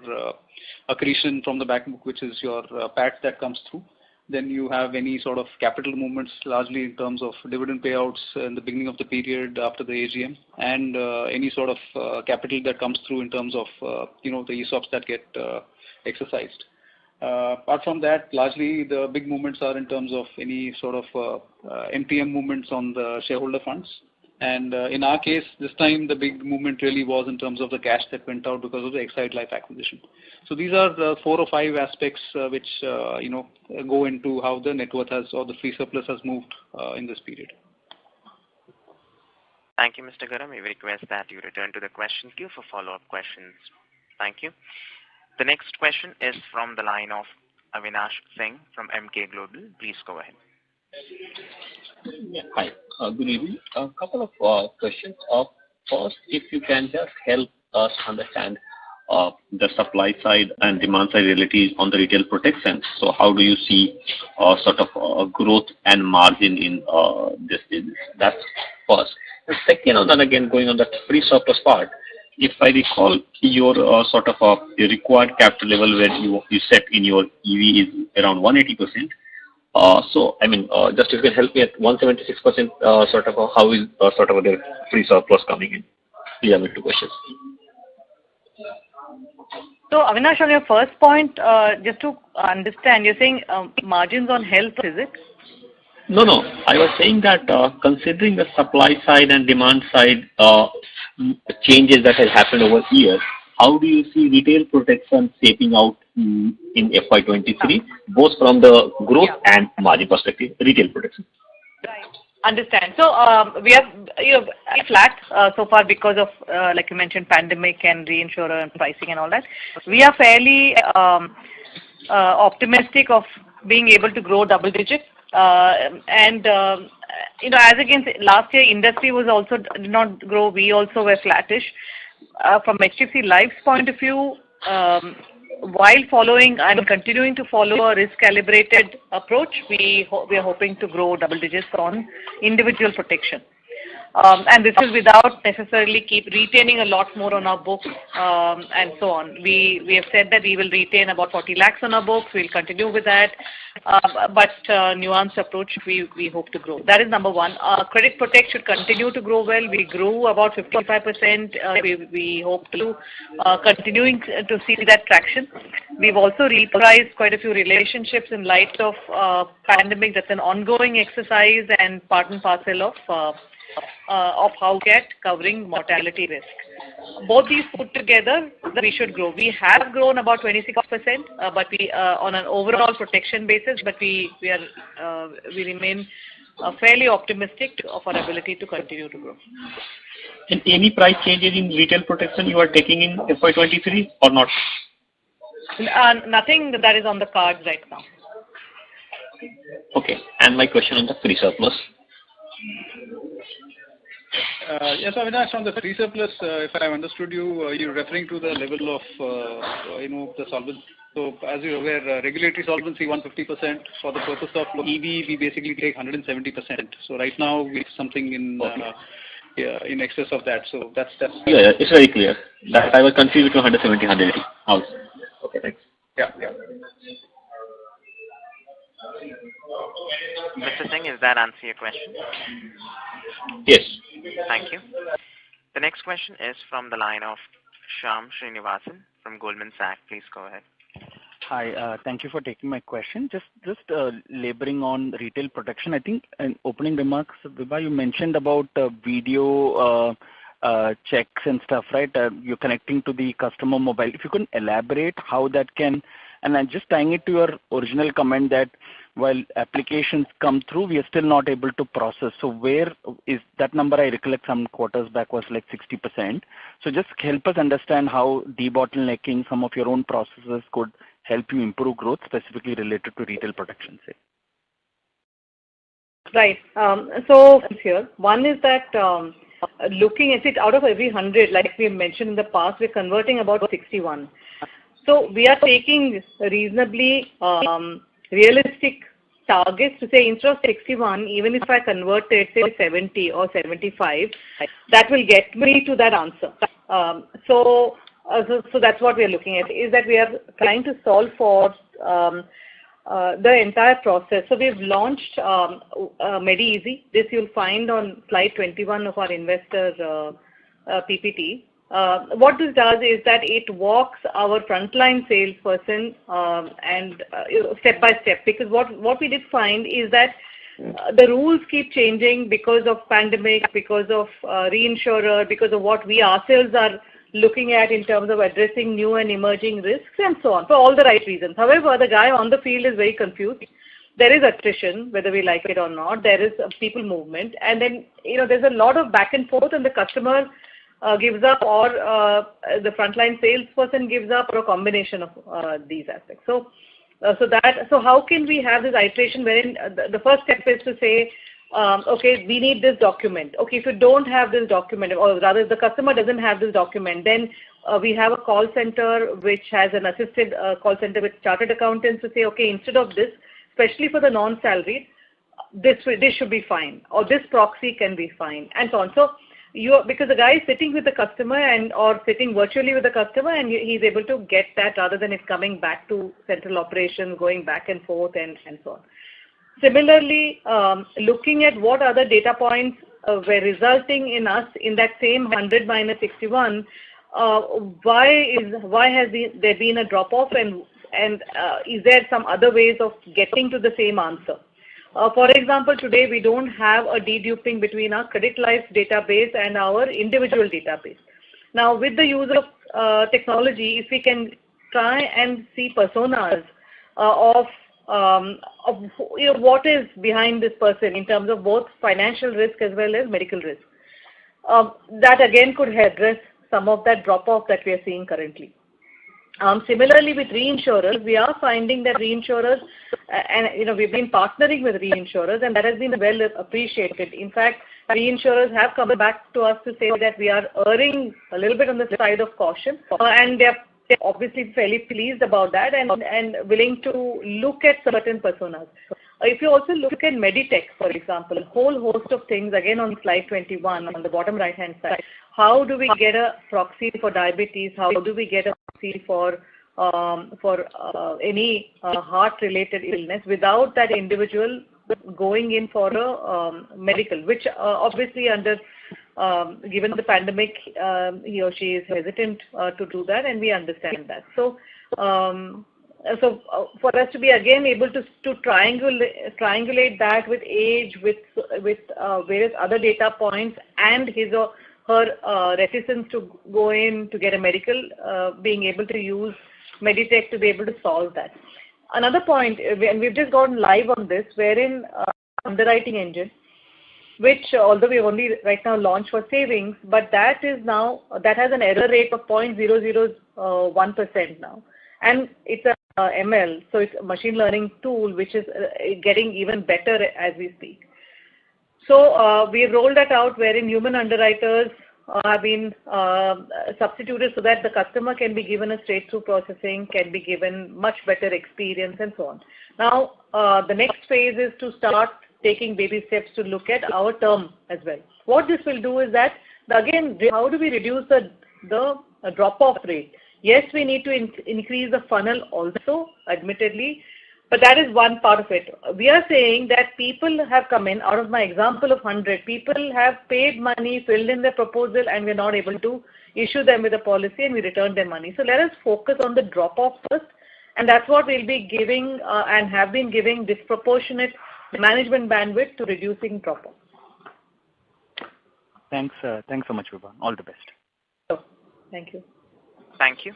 accretion from the back book, which is your PAT that comes through. Then you have any sort of capital movements, largely in terms of dividend payouts in the beginning of the period after the AGM, and any sort of capital that comes through in terms of the ESOPs that get exercised. Apart from that, largely the big movements are in terms of any sort of MTM movements on the shareholder funds. And in our case, this time the big movement really was in terms of the cash that went out because of the Exide Life acquisition. So these are the 4 or 5 aspects which go into how the net worth has or the free surplus has moved in this period. Thank you, Mr. Garam. We request that you return to the question queue for follow-up questions. Thank you. The next question is from the line of Avinash Singh from MK Global. Please go ahead. Yeah, hi. Good evening. A couple of questions. First, if you can just help us understand the supply side and demand side realities on the retail protection. So how do you see sort of growth and margin in this business? That's first. The second, and then again going on the free surplus part, if I recall, your sort of the required capital level where you set in your EV is around 180%. So, I mean, just if you can help me at 176%, sort of how is sort of the free surplus coming in? These are my 2 questions. So, Avinash, on your first point, just to understand, you're saying margins on health, is it? No. I was saying that considering the supply side and demand side changes that have happened over years, how do you see retail protection shaping out in FY23, both from the growth and margin perspective, retail protection? Right. Understand. So we are flat so far because of, like you mentioned, pandemic and reinsurer and pricing and all that. We are fairly optimistic of being able to grow double digit. And as against last year, industry was also did not grow. We also were flattish. From HDFC Life's point of view, while following and continuing to follow a risk-calibrated approach, we are hoping to grow double digits on individual protection. And this is without necessarily keep retaining a lot more on our books and so on. We have said that we will retain about 40 lakhs on our books. We'll continue with that. But nuanced approach, we hope to grow. That is number one. Credit Protect should continue to grow well. We grew about 55%. We hope to continuing to see that traction. We've also repriced quite a few relationships in light of pandemic. That's an ongoing exercise and part and parcel of of how we get covering mortality risk. Both these put together, we should grow. We have grown about 26%, but we on an overall protection basis, but we remain fairly optimistic of our ability to continue to grow. And any price changes in retail protection you are taking in FY23 or not? Nothing that is on the cards right now. Okay. And my question on the free surplus. Yes, Avinash, on the free surplus, if I have understood you, you're referring to the level of, the solvency. So as you're aware, regulatory solvency 150%. For the purpose of EV, we basically take 170%. So right now, we have something in excess of that. So that's. Yeah, it's very clear. That I was confused with 170, 180. Okay, thanks. Yeah. Mr. Singh, does that answer your question? Yes. Thank you. The next question is from the line of Shyam Srinivasan from Goldman Sachs. Please go ahead. Hi, thank you for taking my question. Just laboring on retail protection. I think in opening remarks, Vibha, you mentioned about video checks and stuff, right? You're connecting to the customer mobile. If you can elaborate how that can, and I'm just tying it to your original comment that while applications come through, we are still not able to process. So where is that number? I recollect some quarters back was like 60%. So just help us understand how debottlenecking some of your own processes could help you improve growth, specifically related to retail protection, say. Right. So here, one is that looking at it out of every 100, like we mentioned in the past, we're converting about 61. So we are taking reasonably realistic targets to say instead of 61, even if I convert it, say 70 or 75, that will get me to that answer. So that's what we are looking at, is that we are trying to solve for the entire process. So we've launched MediEasy. This you'll find on slide 21 of our investor PPT. What this does is that it walks our frontline salesperson and step by step, because what we did find is that the rules keep changing because of pandemic, because of reinsurer, because of what we ourselves are looking at in terms of addressing new and emerging risks and so on, for all the right reasons. However, the guy on the field is very confused. There is attrition, whether we like it or not. There is people movement. And then, there's a lot of back and forth, and the customer gives up, or the frontline salesperson gives up, or a combination of these aspects. So how can we have this iteration wherein the first step is to say, okay, we need this document. Okay, if you don't have this document, or rather if the customer doesn't have this document, then we have a call center which has an assisted call center with chartered accountants to say, okay, instead of this, especially for the non-salaried, this should be fine, or this proxy can be fine, and so on. So because the guy is sitting with the customer or sitting virtually with the customer, and he's able to get that rather than it coming back to central operations, going back and forth and so on. Similarly, looking at what other data points were resulting in us in that same 100 minus 61, why has there been a drop off, and is there some other ways of getting to the same answer? For example, today we don't have a deduping between our credit life database and our individual database. Now, with the use of technology, if we can try and see personas of what is behind this person in terms of both financial risk as well as medical risk, that again could address some of that drop off that we are seeing currently. Similarly, with reinsurers, we are finding that reinsurers, and we've been partnering with reinsurers, and that has been well appreciated. In fact, reinsurers have come back to us to say that we are erring a little bit on the side of caution, and they're obviously fairly pleased about that and willing to look at certain personas. If you also look at Meditech, for example, a whole host of things, again on slide 21 on the bottom right hand side, how do we get a proxy for diabetes? How do we get a proxy for any heart-related illness without that individual going in for a medical, which obviously under given the pandemic, he or she is hesitant to do that, and we understand that. So for us to be again able to triangulate that with age, with various other data points, and his or her reticence to go in to get a medical, being able to use Meditech to be able to solve that. Another point, and we've just gone live on this, wherein underwriting engine, which although we only right now launched for savings, but that has an error rate of 0.001% now, and it's a ML, so it's a machine learning tool which is getting even better as we speak. So we rolled that out wherein human underwriters have been substituted so that the customer can be given a straight-through processing, can be given much better experience, and so on. Now, the next phase is to start taking baby steps to look at our term as well. What this will do is that, again, how do we reduce the drop-off rate? Yes, we need to increase the funnel also, admittedly, but that is one part of it. We are saying that people have come in, out of my example of 100, people have paid money, filled in their proposal, and we're not able to issue them with a policy, and we return their money. So let us focus on the drop-off first, and that's what we'll be giving and have been giving disproportionate management bandwidth to reducing drop-off. Thanks so much, Vibha. All the best. Thank you. Thank you.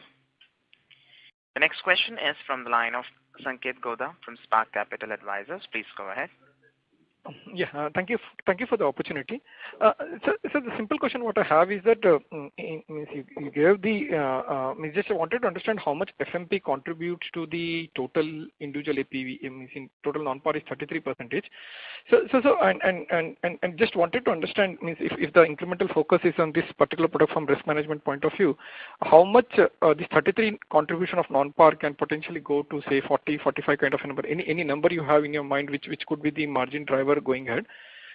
The next question is from the line of Sanket Godha from Spark Capital Advisors. Please go ahead. Yeah, thank you for the opportunity. So the simple question what I have is that you gave the just wanted to understand how much FMP contributes to the total individual APV. In total non-par is 33%. So and just wanted to understand if the incremental focus is on this particular product from risk management point of view, how much this 33 contribution of non-par can potentially go to say 40, 45 kind of a number. Any number you have in your mind which could be the margin driver going ahead.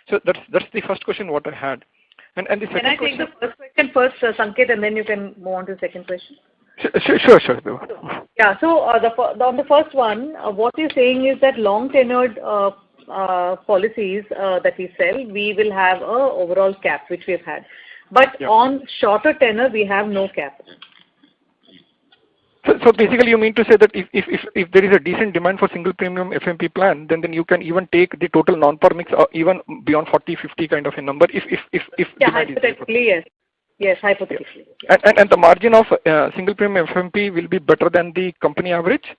So that's the first question what I had. And the second Can I take the first question first, Sanket, and then you can move on to the second question? Sure. Yeah, so on the first one, what you're saying is that long tenured policies that we sell, we will have a overall cap, which we've had. But on shorter tenure, we have no cap. So basically, you mean to say that if there is a decent demand for single premium FMP plan, then you can even take the total non-par mix even beyond 40, 50 kind of a number. If hypothetically, yes. Yes, hypothetically. Yes. And the margin of single premium FMP will be better than the company average?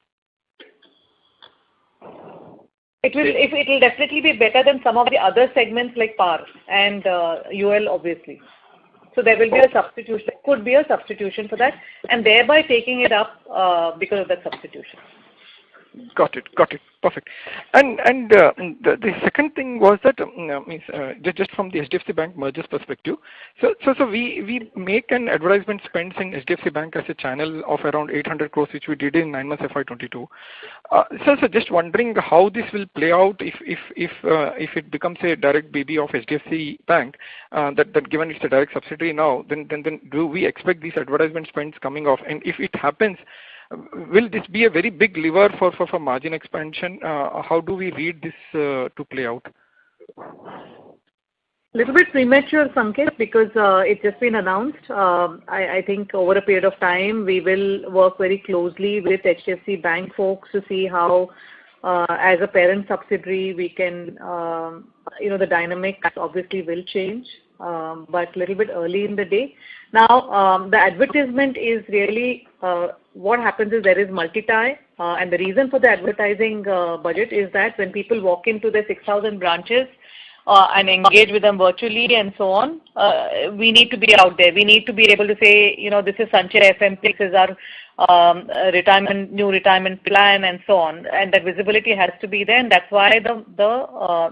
It will definitely be better than some of the other segments like PAR and UL, obviously. So there will be a substitution. There could be a substitution for that, and thereby taking it up because of that substitution. Got it. Perfect. And the second thing was that just from the HDFC Bank mergers perspective. So we make an advertisement spends in HDFC Bank as a channel of around 800 crores, which we did in 9 months FY22. So just wondering how this will play out if it becomes a direct BB of HDFC Bank. That given it's a direct subsidiary now, then do we expect these advertisement spends coming off? And if it happens, will this be a very big lever for margin expansion? How do we read this to play out? Little bit premature, Sanket, because it's just been announced. I think over a period of time, we will work very closely with HDFC Bank folks to see how, as a parent subsidiary, we can, the dynamics obviously will change, but a little bit early in the day. Now, the advertisement is really, what happens is there is multi-tie, and the reason for the advertising budget is that when people walk into the 6,000 branches and engage with them virtually and so on, we need to be out there. We need to be able to say, this is Sanchay FMP, this is our new retirement plan and so on, and that visibility has to be there, and that's why the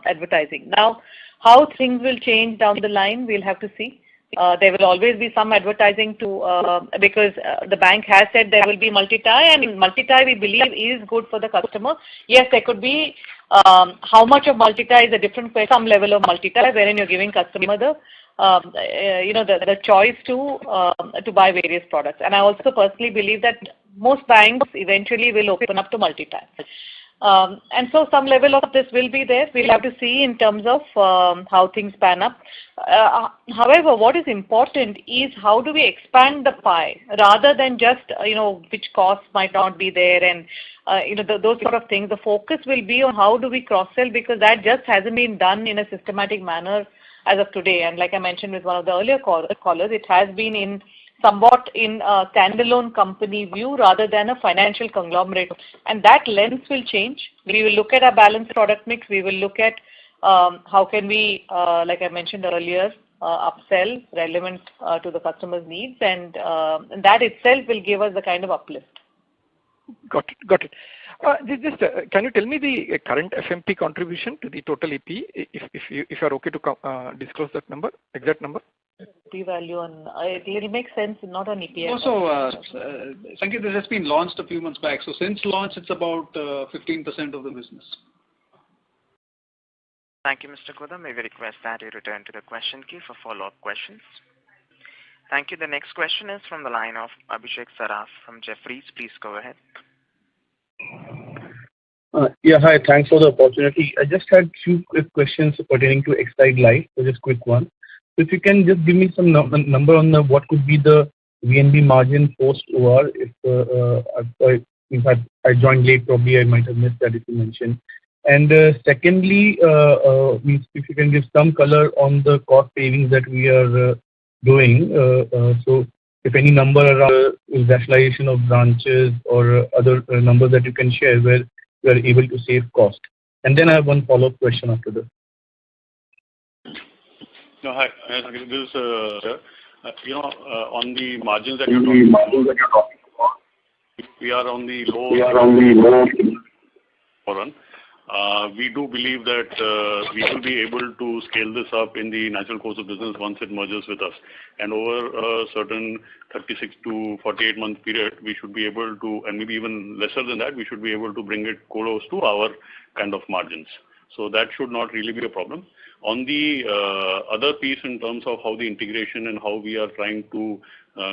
advertising. Now, how things will change down the line, we'll have to see. There will always be some advertising because the bank has said there will be multi-tie, and multi-tie we believe is good for the customer. Yes, there could be how much of multi-tie is a different question, some level of multi-tie wherein you're giving customer the choice to buy various products. And I also personally believe that most banks eventually will open up to multi-tie. And so some level of this will be there. We'll have to see in terms of how things pan up. However, what is important is how do we expand the pie rather than just, which costs might not be there and, those sort of things. The focus will be on how do we cross-sell, because that just hasn't been done in a systematic manner as of today. And like I mentioned with one of the earlier callers, it has been somewhat in a standalone company view rather than a financial conglomerate. And that lens will change. We will look at our balanced product mix. We will look at how can we, like I mentioned earlier, upsell relevant to the customer's needs, and that itself will give us the kind of uplift. Got it. Can you tell me the current FMP contribution to the total EP, if you are okay to disclose that number, exact number? P-value it'll make sense, not on EPS. Also, Sanket, this has been launched a few months back. So since launch, it's about 15% of the business. Thank you, Mr. Koda. May we request that you return to the question queue for follow-up questions. Thank you. The next question is from the line of Abhishek Saraf from Jefferies. Please go ahead. Hi. Thanks for the opportunity. I just had few quick questions pertaining to HDFC Life. So just quick one. So if you can just give me some number on what could be the VNB margin post OR. If I joined late, probably I might have missed that if you mentioned. And secondly, if you can give some color on the cost savings that we are doing. So if any number around rationalization of branches or other numbers that you can share where you are able to save cost. And then I have one follow-up question after this. No, hi. This is, on the margins that you're talking about, we are on the low run. We do believe that we will be able to scale this up in the natural course of business once it merges with us. And over a certain 36 to 48 month period, we should be able to, and maybe even lesser than that, we should be able to bring it close to our kind of margins. So that should not really be a problem. On the other piece in terms of how the integration and how we are trying to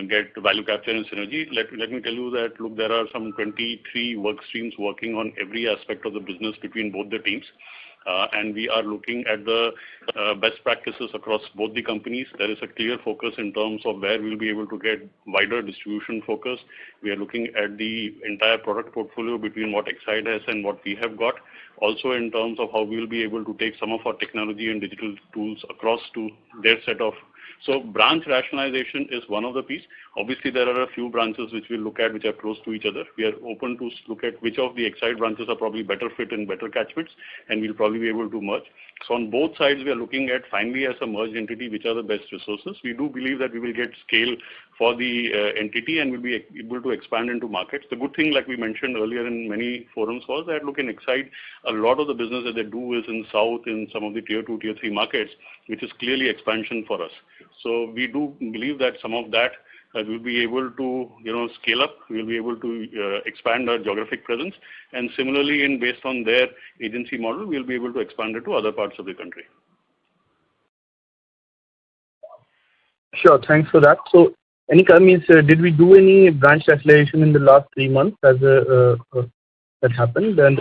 get value capture and synergy, let me tell you that, look, there are some 23 work streams working on every aspect of the business between both the teams. And we are looking at the best practices across both the companies. There is a clear focus in terms of where we'll be able to get wider distribution focus. We are looking at the entire product portfolio between what Exide has and what we have got. Also in terms of how we will be able to take some of our technology and digital tools across to their set of. So branch rationalization is one of the piece. Obviously, there are a few branches which we'll look at which are close to each other. We are open to look at which of the Exide branches are probably better fit and better catchments, and we'll probably be able to merge. So on both sides, we are looking at finally as a merged entity, which are the best resources. We do believe that we will get scale for the entity and will be able to expand into markets. The good thing, like we mentioned earlier in many forums, was that look in Exide, a lot of the business that they do is in South, in some of the tier 2, tier 3 markets, which is clearly expansion for us. So we do believe that some of that we'll be able to scale up. We'll be able to expand our geographic presence, and similarly, based on their agency model, we'll be able to expand it to other parts of the country. Sure, thanks for that. So, any comments? Did we do any branch rationalization in the last 3 months as that happened? And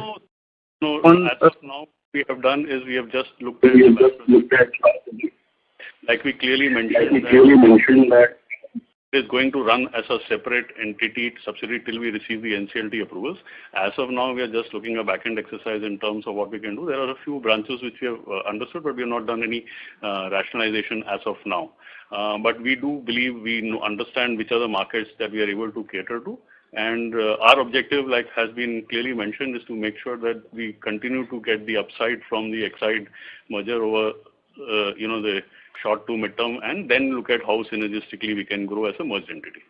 no. As of now, we have done is we have just looked at like we clearly mentioned that is going to run as a separate entity subsidiary till we receive the NCLT approvals. As of now, we are just looking at back-end exercise in terms of what we can do. There are a few branches which we have understood, but we have not done any rationalization as of now. But we do believe we understand which are the markets that we are able to cater to. And our objective, like has been clearly mentioned, is to make sure that we continue to get the upside from the Exide merger over, the short to mid-term, and then look at how synergistically we can grow as a merged entity.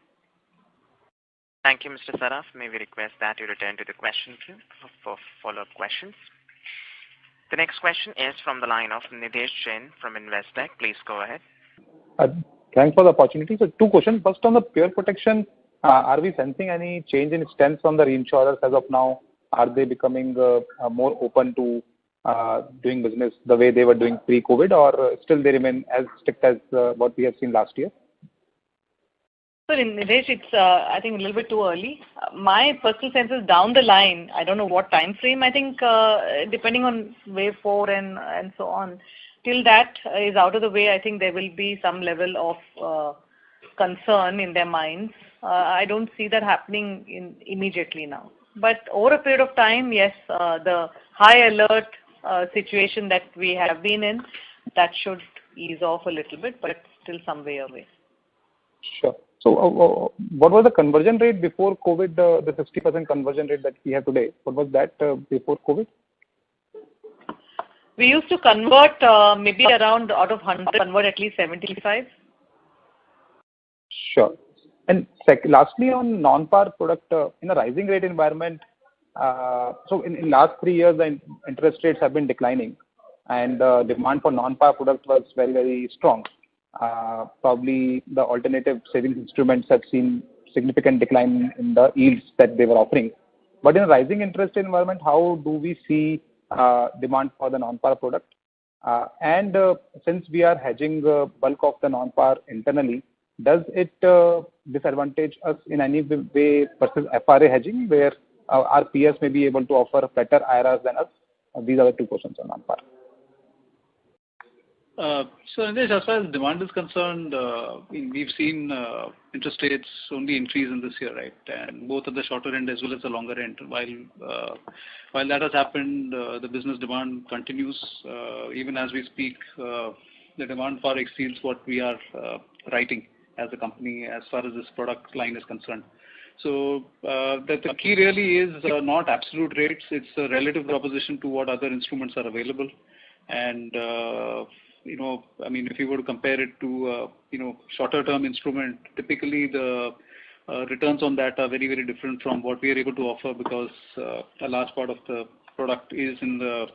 Thank you, Mr. Saraf. May we request that you return to the question queue for follow-up questions. The next question is from the line of Nidhesh Jain from Investec. Please go ahead. Thanks for the opportunity. So 2 questions. First, on the pure protection, are we sensing any change in stance from the reinsurers as of now? Are they becoming more open to doing business the way they were doing pre-COVID, or still they remain as strict as what we have seen last year? So in Nidesh, it's I think a little bit too early. my personal sense is down the line, I don't know what time frame, I think depending on wave 4 and so on, till that is out of the way, I think there will be some level of concern in their minds. I don't see that happening immediately now. But over a period of time, yes, the high alert situation that we have been in, that should ease off a little bit, but still some way away. Sure. So what was the conversion rate before COVID, the 60% conversion rate that we have today? What was that before COVID? We used to convert maybe around out of 100, convert at least 75. Sure. And lastly, on non-par product, in a rising rate environment, so in last 3 years, the interest rates have been declining, and demand for non-par product was very, very strong. Probably the alternative savings instruments have seen significant decline in the yields that they were offering. But in a rising interest rate environment, how do we see demand for the non-par product? And since we are hedging the bulk of the non-par internally, does it disadvantage us in any way versus FRA hedging, where our peers may be able to offer better IRRs than us? These are the two questions on non-par. So, Nilesh, as far as demand is concerned, we've seen interest rates only increase in this year, right? And both at the shorter end as well as the longer end. While that has happened, the business demand continues. Even as we speak, the demand far exceeds what we are writing as a company as far as this product line is concerned. So the key really is not absolute rates. It's a relative proposition to what other instruments are available. And if you were to compare it to shorter term instrument, typically the returns on that are very, very different from what we are able to offer, because a large part of the product is in the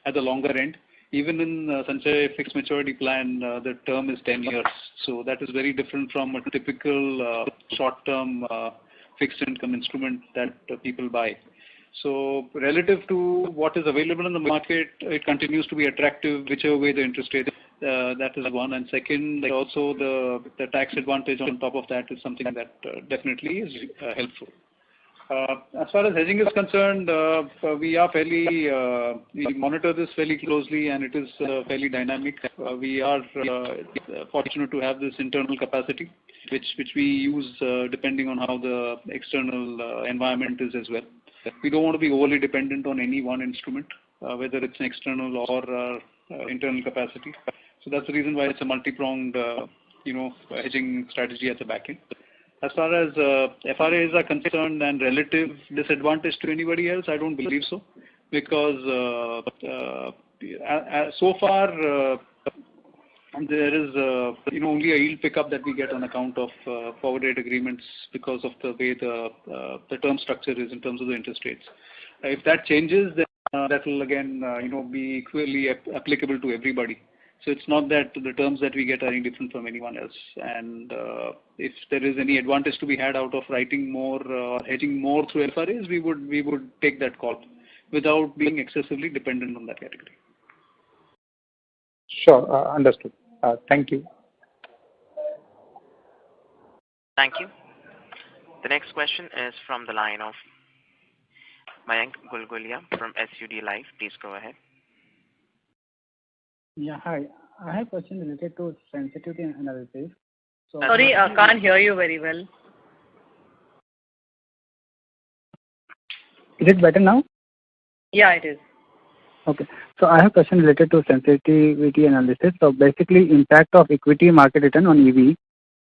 at the longer end. Even in Sanchay fixed maturity plan, the term is 10 years. So that is very different from a typical short-term fixed income instrument that people buy. So relative to what is available in the market, it continues to be attractive whichever way the interest rate. That is one. And second, also the tax advantage on top of that is something that definitely is helpful. As far as hedging is concerned, we monitor this fairly closely, and it is fairly dynamic. We are fortunate to have this internal capacity, which we use depending on how the external environment is as well. We don't want to be overly dependent on any one instrument, whether it's an external or internal capacity. So that's the reason why it's a multi-pronged, hedging strategy at the back end. As far as FRAs are concerned and relative disadvantage to anybody else, I don't believe so, because so far there is only a yield pickup that we get on account of forward rate agreements because of the way the term structure is in terms of the interest rates. If that changes, then that will again be equally applicable to everybody. So it's not that the terms that we get are any different from anyone else. And if there is any advantage to be had out of writing more or hedging more through FRAs, we would take that call without being excessively dependent on that category. Sure, understood. Thank you. Thank you. The next question is from the line of Mayank Gulgulia from SUD Life. Please go ahead. Yeah, hi. I have a question related to sensitivity analysis. So sorry, I can't hear you very well. Is it better now? Yeah, it is. Okay. So I have a question related to sensitivity analysis. So basically, impact of equity market return on EV.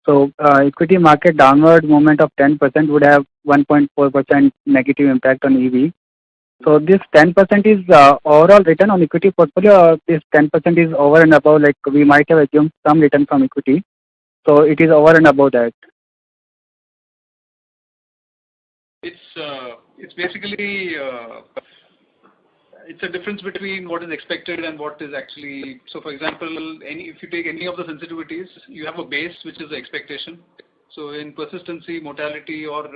So equity market downward movement of 10% would have 1.4% negative impact on EV. So this 10% is overall return on equity portfolio, or this 10% is over and above, like we might have assumed some return from equity. So it is over and above that. It's basically it's a difference between what is expected and what is actually. So for example, if you take any of the sensitivities, you have a base which is the expectation. So in persistency, mortality, or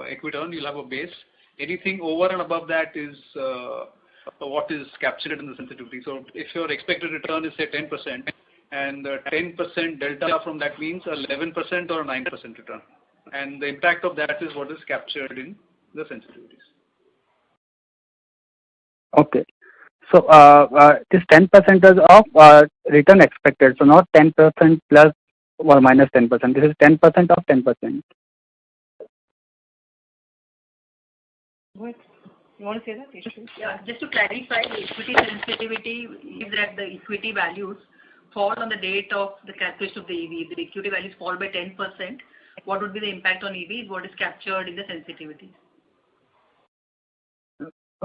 equity return, you'll have a base. Anything over and above that is what is captured in the sensitivity. So if your expected return is say 10%, and the 10% delta from that means 11% or 9% return. And the impact of that is what is captured in the sensitivities. Okay. So this 10% is of return expected, so not 10% plus or minus 10%. This is 10% of 10%. What? You want to say that? Yeah, just to clarify, the equity sensitivity is that the equity values fall on the date of the calculation of the EV. If the equity values fall by 10%, what would be the impact on EV is what is captured in the sensitivity.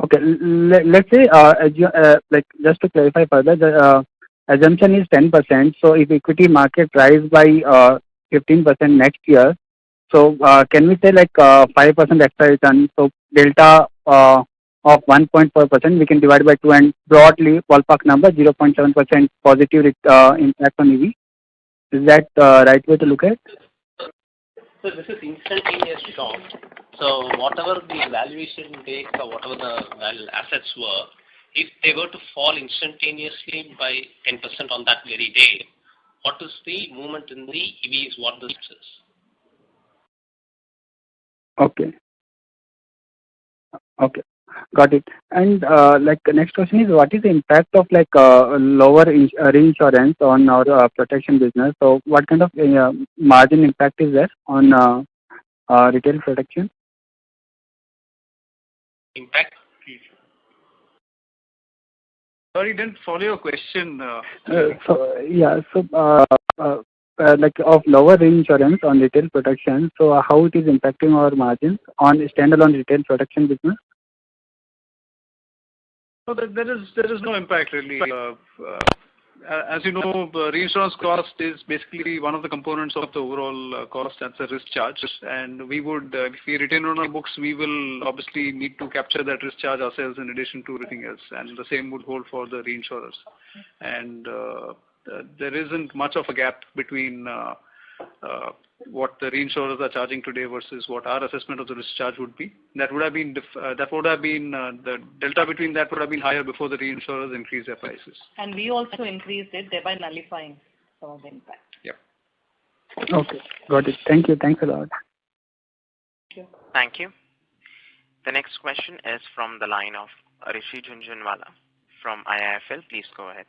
Okay, let's say, like just to clarify further, the assumption is 10%. So if equity market rise by 15% next year, so can we say like 5% extra return? So delta of 1.4% we can divide by 2 and broadly ballpark number 0.7% positive impact on EV. Is that right way to look at it? So this is instantaneous shock. So whatever the valuation takes or whatever the assets were, if they were to fall instantaneously by 10% on that very day, what is the movement in the EV is what this is. Okay. Okay. Got it. And like the next question is, what is the impact of like lower reinsurance on our protection business? So what kind of margin impact is there on retail protection? Impact? Sorry, didn't follow your question. Like of lower reinsurance on retail protection. So how it is impacting our margins on standalone retail protection business? So there is no impact really. As you know, reinsurance cost is basically one of the components of the overall cost. That's a risk charge, and we would, if we retain on our books, we will obviously need to capture that risk charge ourselves in addition to everything else, and the same would hold for the reinsurers. And there isn't much of a gap between what the reinsurers are charging today versus what our assessment of the risk charge would be. That would have been the delta between that would have been higher before the reinsurers increased their prices. And we also increased it, thereby nullifying some of the impact. Yep. Okay, got it. Thank you. Thanks a lot. Thank you. The next question is from the line of Rishi Jhunjhunwala from IIFL. Please go ahead.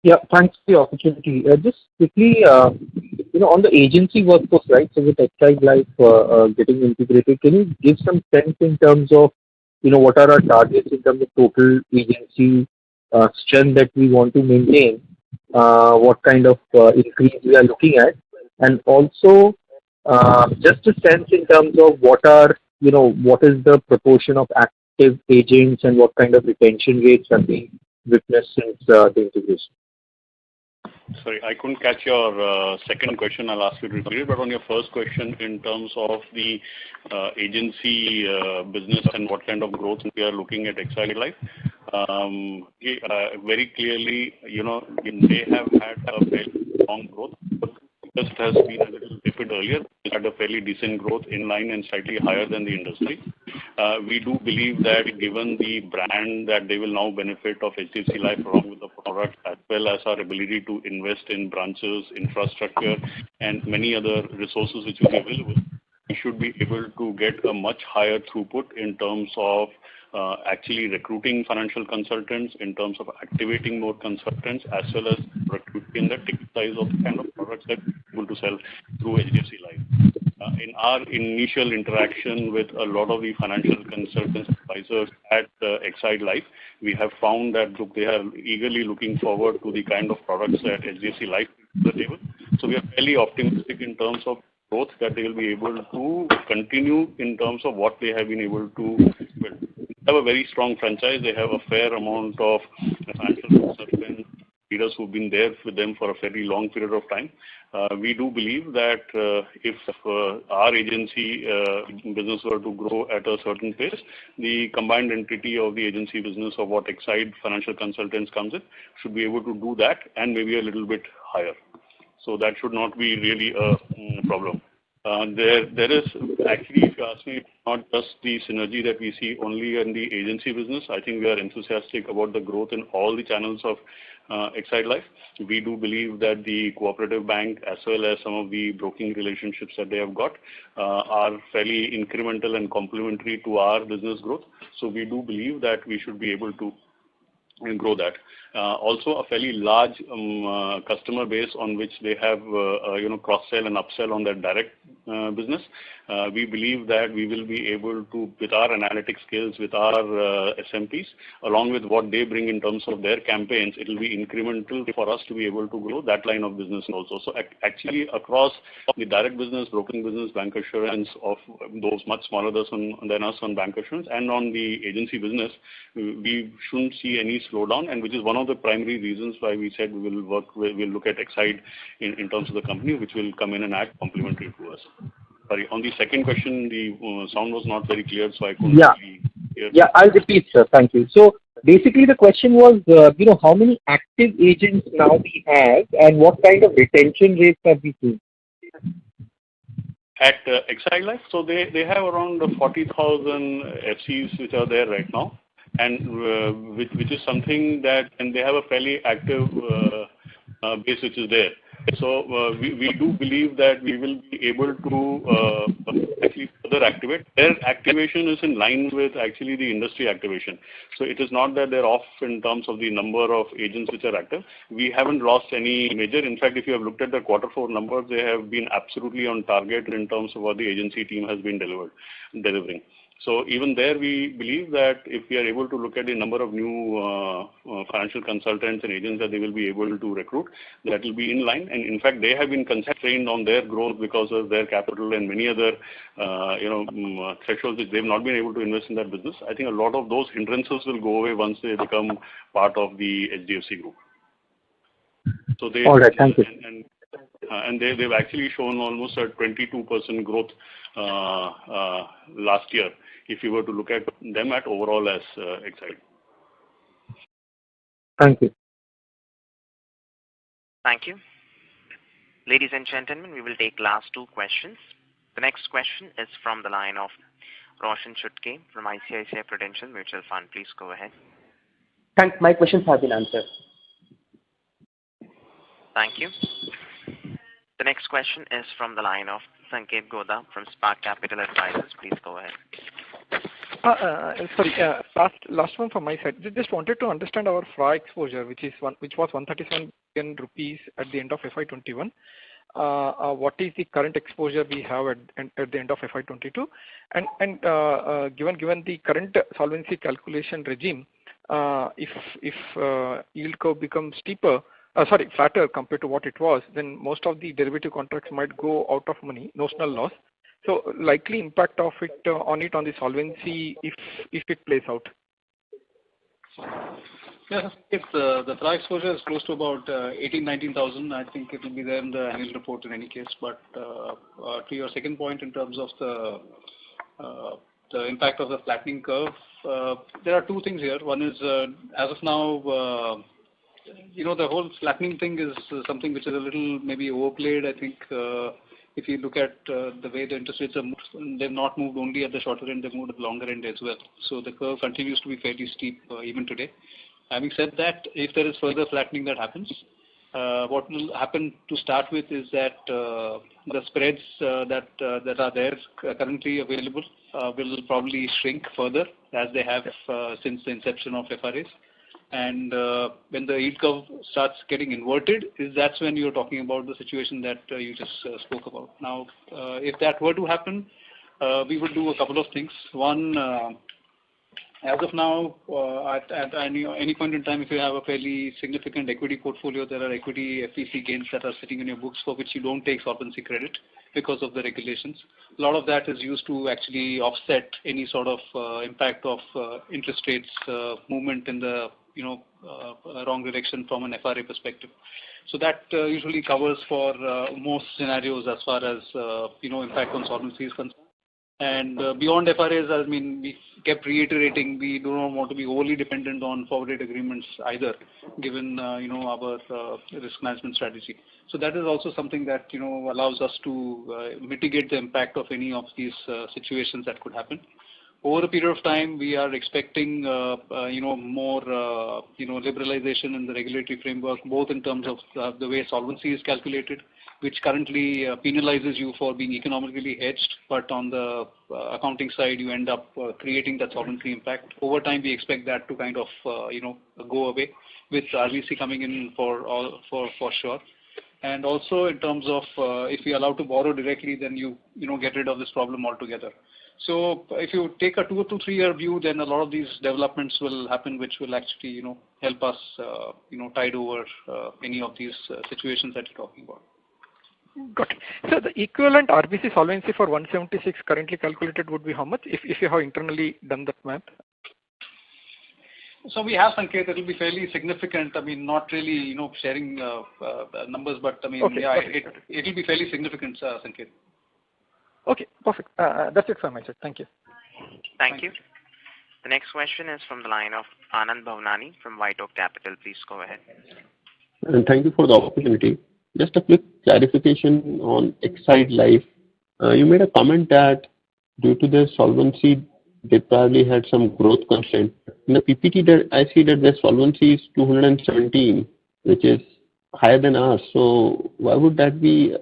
Yeah, thanks for the opportunity. Just quickly, on the agency workforce, right? So with HDFC Life getting integrated, can you give some sense in terms of, what are our targets in terms of total agency strength that we want to maintain? What kind of increase we are looking at? And also, just a sense in terms of what is the proportion of active agents and what kind of retention rates are being witnessed since the integration? Sorry, I couldn't catch your second question. I'll ask you to repeat it. But on your first question, in terms of the agency business and what kind of growth we are looking at HDFC Life, very clearly, they have had a very strong growth. Just has been a little tepid earlier. We had a fairly decent growth in line and slightly higher than the industry. We do believe that given the brand that they will now benefit of HDFC Life along with the product as well as our ability to invest in branches, infrastructure and many other resources which will be available, we should be able to get a much higher throughput in terms of actually recruiting financial consultants, in terms of activating more consultants, as well as recruiting the ticket size of the kind of products that we're able to sell through HDFC Life. In our initial interaction with a lot of the financial consultants, advisors at HDFC Life, we have found that they are eagerly looking forward to the kind of products that HDFC Life brings to the table. So we are fairly optimistic in terms of growth that they will be able to continue in terms of what they have been able to build. They have a very strong franchise. They have a fair amount of financial consultants, leaders who've been there with them for a very long period of time. We do believe that if our agency business were to grow at a certain pace, the combined entity of the agency business of what Exide Financial Consultants comes in should be able to do that and maybe a little bit higher. So that should not be really a problem. There is actually, if you ask me, not just the synergy that we see only in the agency business. I think we are enthusiastic about the growth in all the channels of Exide Life. We do believe that the cooperative bank as well as some of the broking relationships that they have got are fairly incremental and complementary to our business growth. So we do believe that we should be able to grow that. Also a fairly large customer base on which they have cross-sell and upsell on their direct business. We believe that we will be able to, with our analytics skills, with our SMPs, along with what they bring in terms of their campaigns, it will be incremental for us to be able to grow that line of business also. So actually across the direct business, broking business, bank assurance of those much smaller than us on bank assurance, and on the agency business, we shouldn't see any slowdown, and which is one of the primary reasons why we said we'll look at Exide in terms of the company, which will come in and act complementary to us. Sorry, on the second question, the sound was not very clear, so I couldn't really hear. Yeah, I'll repeat, sir. Thank you. So basically the question was, how many active agents now we have and what kind of retention rates have we seen? At Exide Life, so they have around 40,000 FCs which are there right now, and which is something that, and they have a fairly active base which is there. So we do believe that we will be able to actually further activate. Their activation is in line with actually the industry activation. So it is not that they're off in terms of the number of agents which are active. We haven't lost any major. In fact, if you have looked at the Q4 numbers, they have been absolutely on target in terms of what the agency team has been delivering. So even there, we believe that if we are able to look at the number of new financial consultants and agents that they will be able to recruit, that will be in line. And in fact, they have been constrained on their growth because of their capital and many other thresholds which they've not been able to invest in that business. I think a lot of those hindrances will go away once they become part of the HDFC group. So they, all right, thank you. And they've actually shown almost a 22% growth last year, if you were to look at them at overall as Exide. Thank you. Thank you. Ladies and gentlemen, we will take last two questions. The next question is from the line of Roshan Chutke from ICICI Prudential Mutual Fund. Please go ahead. Thanks. My questions have been answered. Thank you. The next question is from the line of Sanket Godha from Spark Capital Advisors. Please go ahead. Last one from my side. Just wanted to understand our FRA exposure, which was 137 billion rupees at the end of FY21. What is the current exposure we have at the end of FY22? And given the current solvency calculation regime, if yield curve becomes flatter compared to what it was, then most of the derivative contracts might go out of money, notional loss. So likely impact of it on the solvency if it plays out. Yeah, if the FRA exposure is close to about 19,000, I think it will be there in the annual report in any case. But to your second point in terms of the impact of the flattening curve, there are two things here. One is as of now, the whole flattening thing is something which is a little maybe overplayed. I think if you look at the way the interest rates have moved, they've not moved only at the shorter end, they've moved at the longer end as well. So the curve continues to be fairly steep even today. Having said that, if there is further flattening that happens, what will happen to start with is that the spreads that are there currently available will probably shrink further as they have since the inception of FRAs. And when the yield curve starts getting inverted, that's when you're talking about the situation that you just spoke about. Now, if that were to happen, we would do a couple of things. One, as of now, at any point in time, if you have a fairly significant equity portfolio, there are equity FEC gains that are sitting in your books for which you don't take solvency credit because of the regulations. A lot of that is used to actually offset any sort of impact of interest rates movement in the wrong direction from an FRA perspective. So that usually covers for most scenarios as far as impact on solvency is concerned. And beyond FRAs, I mean, we kept reiterating we do not want to be wholly dependent on forward rate agreements either, given our risk management strategy. So that is also something that allows us to mitigate the impact of any of these situations that could happen. Over a period of time, we are expecting, more, liberalization in the regulatory framework, both in terms of the way solvency is calculated, which currently penalizes you for being economically hedged, but on the accounting side, you end up creating that solvency impact. Over time, we expect that to kind of, go away, with RBC coming in for sure. And also in terms of if we allow to borrow directly, then you get rid of this problem altogether. So if you take a 2 to 3 year view, then a lot of these developments will happen, which will actually help us tide over any of these situations that you're talking about. Got it. So the equivalent RBC solvency for 176 currently calculated would be how much if you have internally done that math? So we have, Sanket, it will be fairly significant. I mean, not really, sharing numbers, but I mean, okay, yeah, it will be fairly significant, Sanket. Okay, perfect. That's it from my side. Thank you. Thank you. The next question is from the line of Anand Bhavnani from White Oak Capital. Please go ahead. And thank you for the opportunity. Just a quick clarification on HDFC Life. You made a comment that due to the solvency, they probably had some growth constraint. In the PPT, that I see that their solvency is 217, which is higher than ours. So why would that be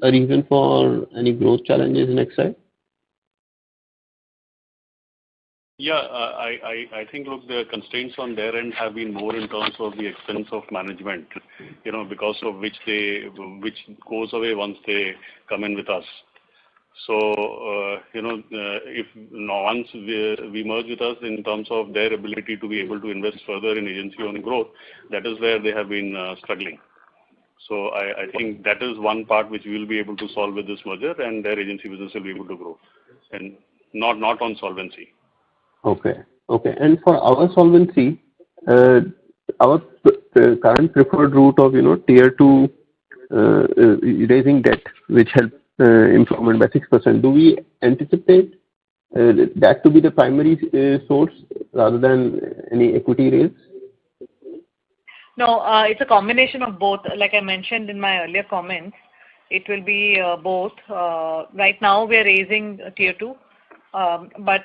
a reason for any growth challenges in HDFC? Yeah, I think, look, the constraints on their end have been more in terms of the expense of management, because of which goes away once they come in with us. So, if once we merge with us in terms of their ability to be able to invest further in agency on growth, that is where they have been struggling. So I think that is one part which we will be able to solve with this merger, and their agency business will be able to grow, and not on solvency. Okay. And for our solvency, our current preferred route of tier 2 raising debt, which helps improvement by 6%. Do we anticipate that to be the primary source rather than any equity raise? No, it's a combination of both. Like I mentioned in my earlier comments, it will be both. Right now, we are raising tier 2, but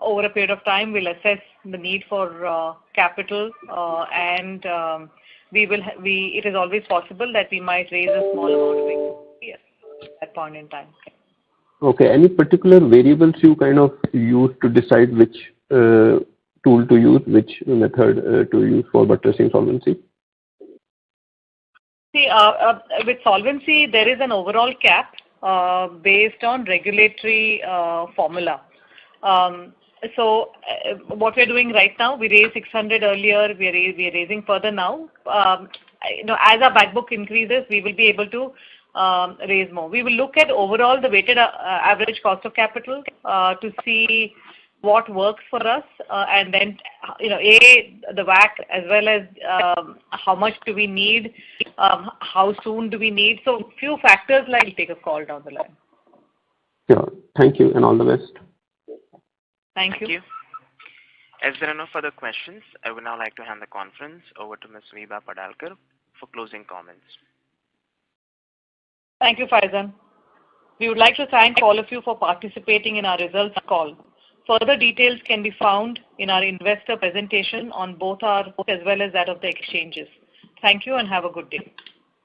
over a period of time, we'll assess the need for capital, and it is always possible that we might raise a small amount of equity at that point in time. Okay. Any particular variables you kind of use to decide which tool to use, which method to use for buttressing solvency? See, with solvency, there is an overall cap based on regulatory formula. So what we're doing right now, we raised 600 earlier, we are raising further now. As our back book increases, we will be able to raise more. We will look at overall the weighted average cost of capital to see what works for us, and then the WACC as well as how much do we need, how soon do we need. So few factors like take a call down the line. Sure. Thank you and all the best. Thank you. As there are no further questions, I would now like to hand the conference over to Ms. Vibha Padalkar for closing comments. Thank you, Faizan. We would like to thank all of you for participating in our results call. Further details can be found in our investor presentation on both our book as well as that of the exchanges. Thank you and have a good day.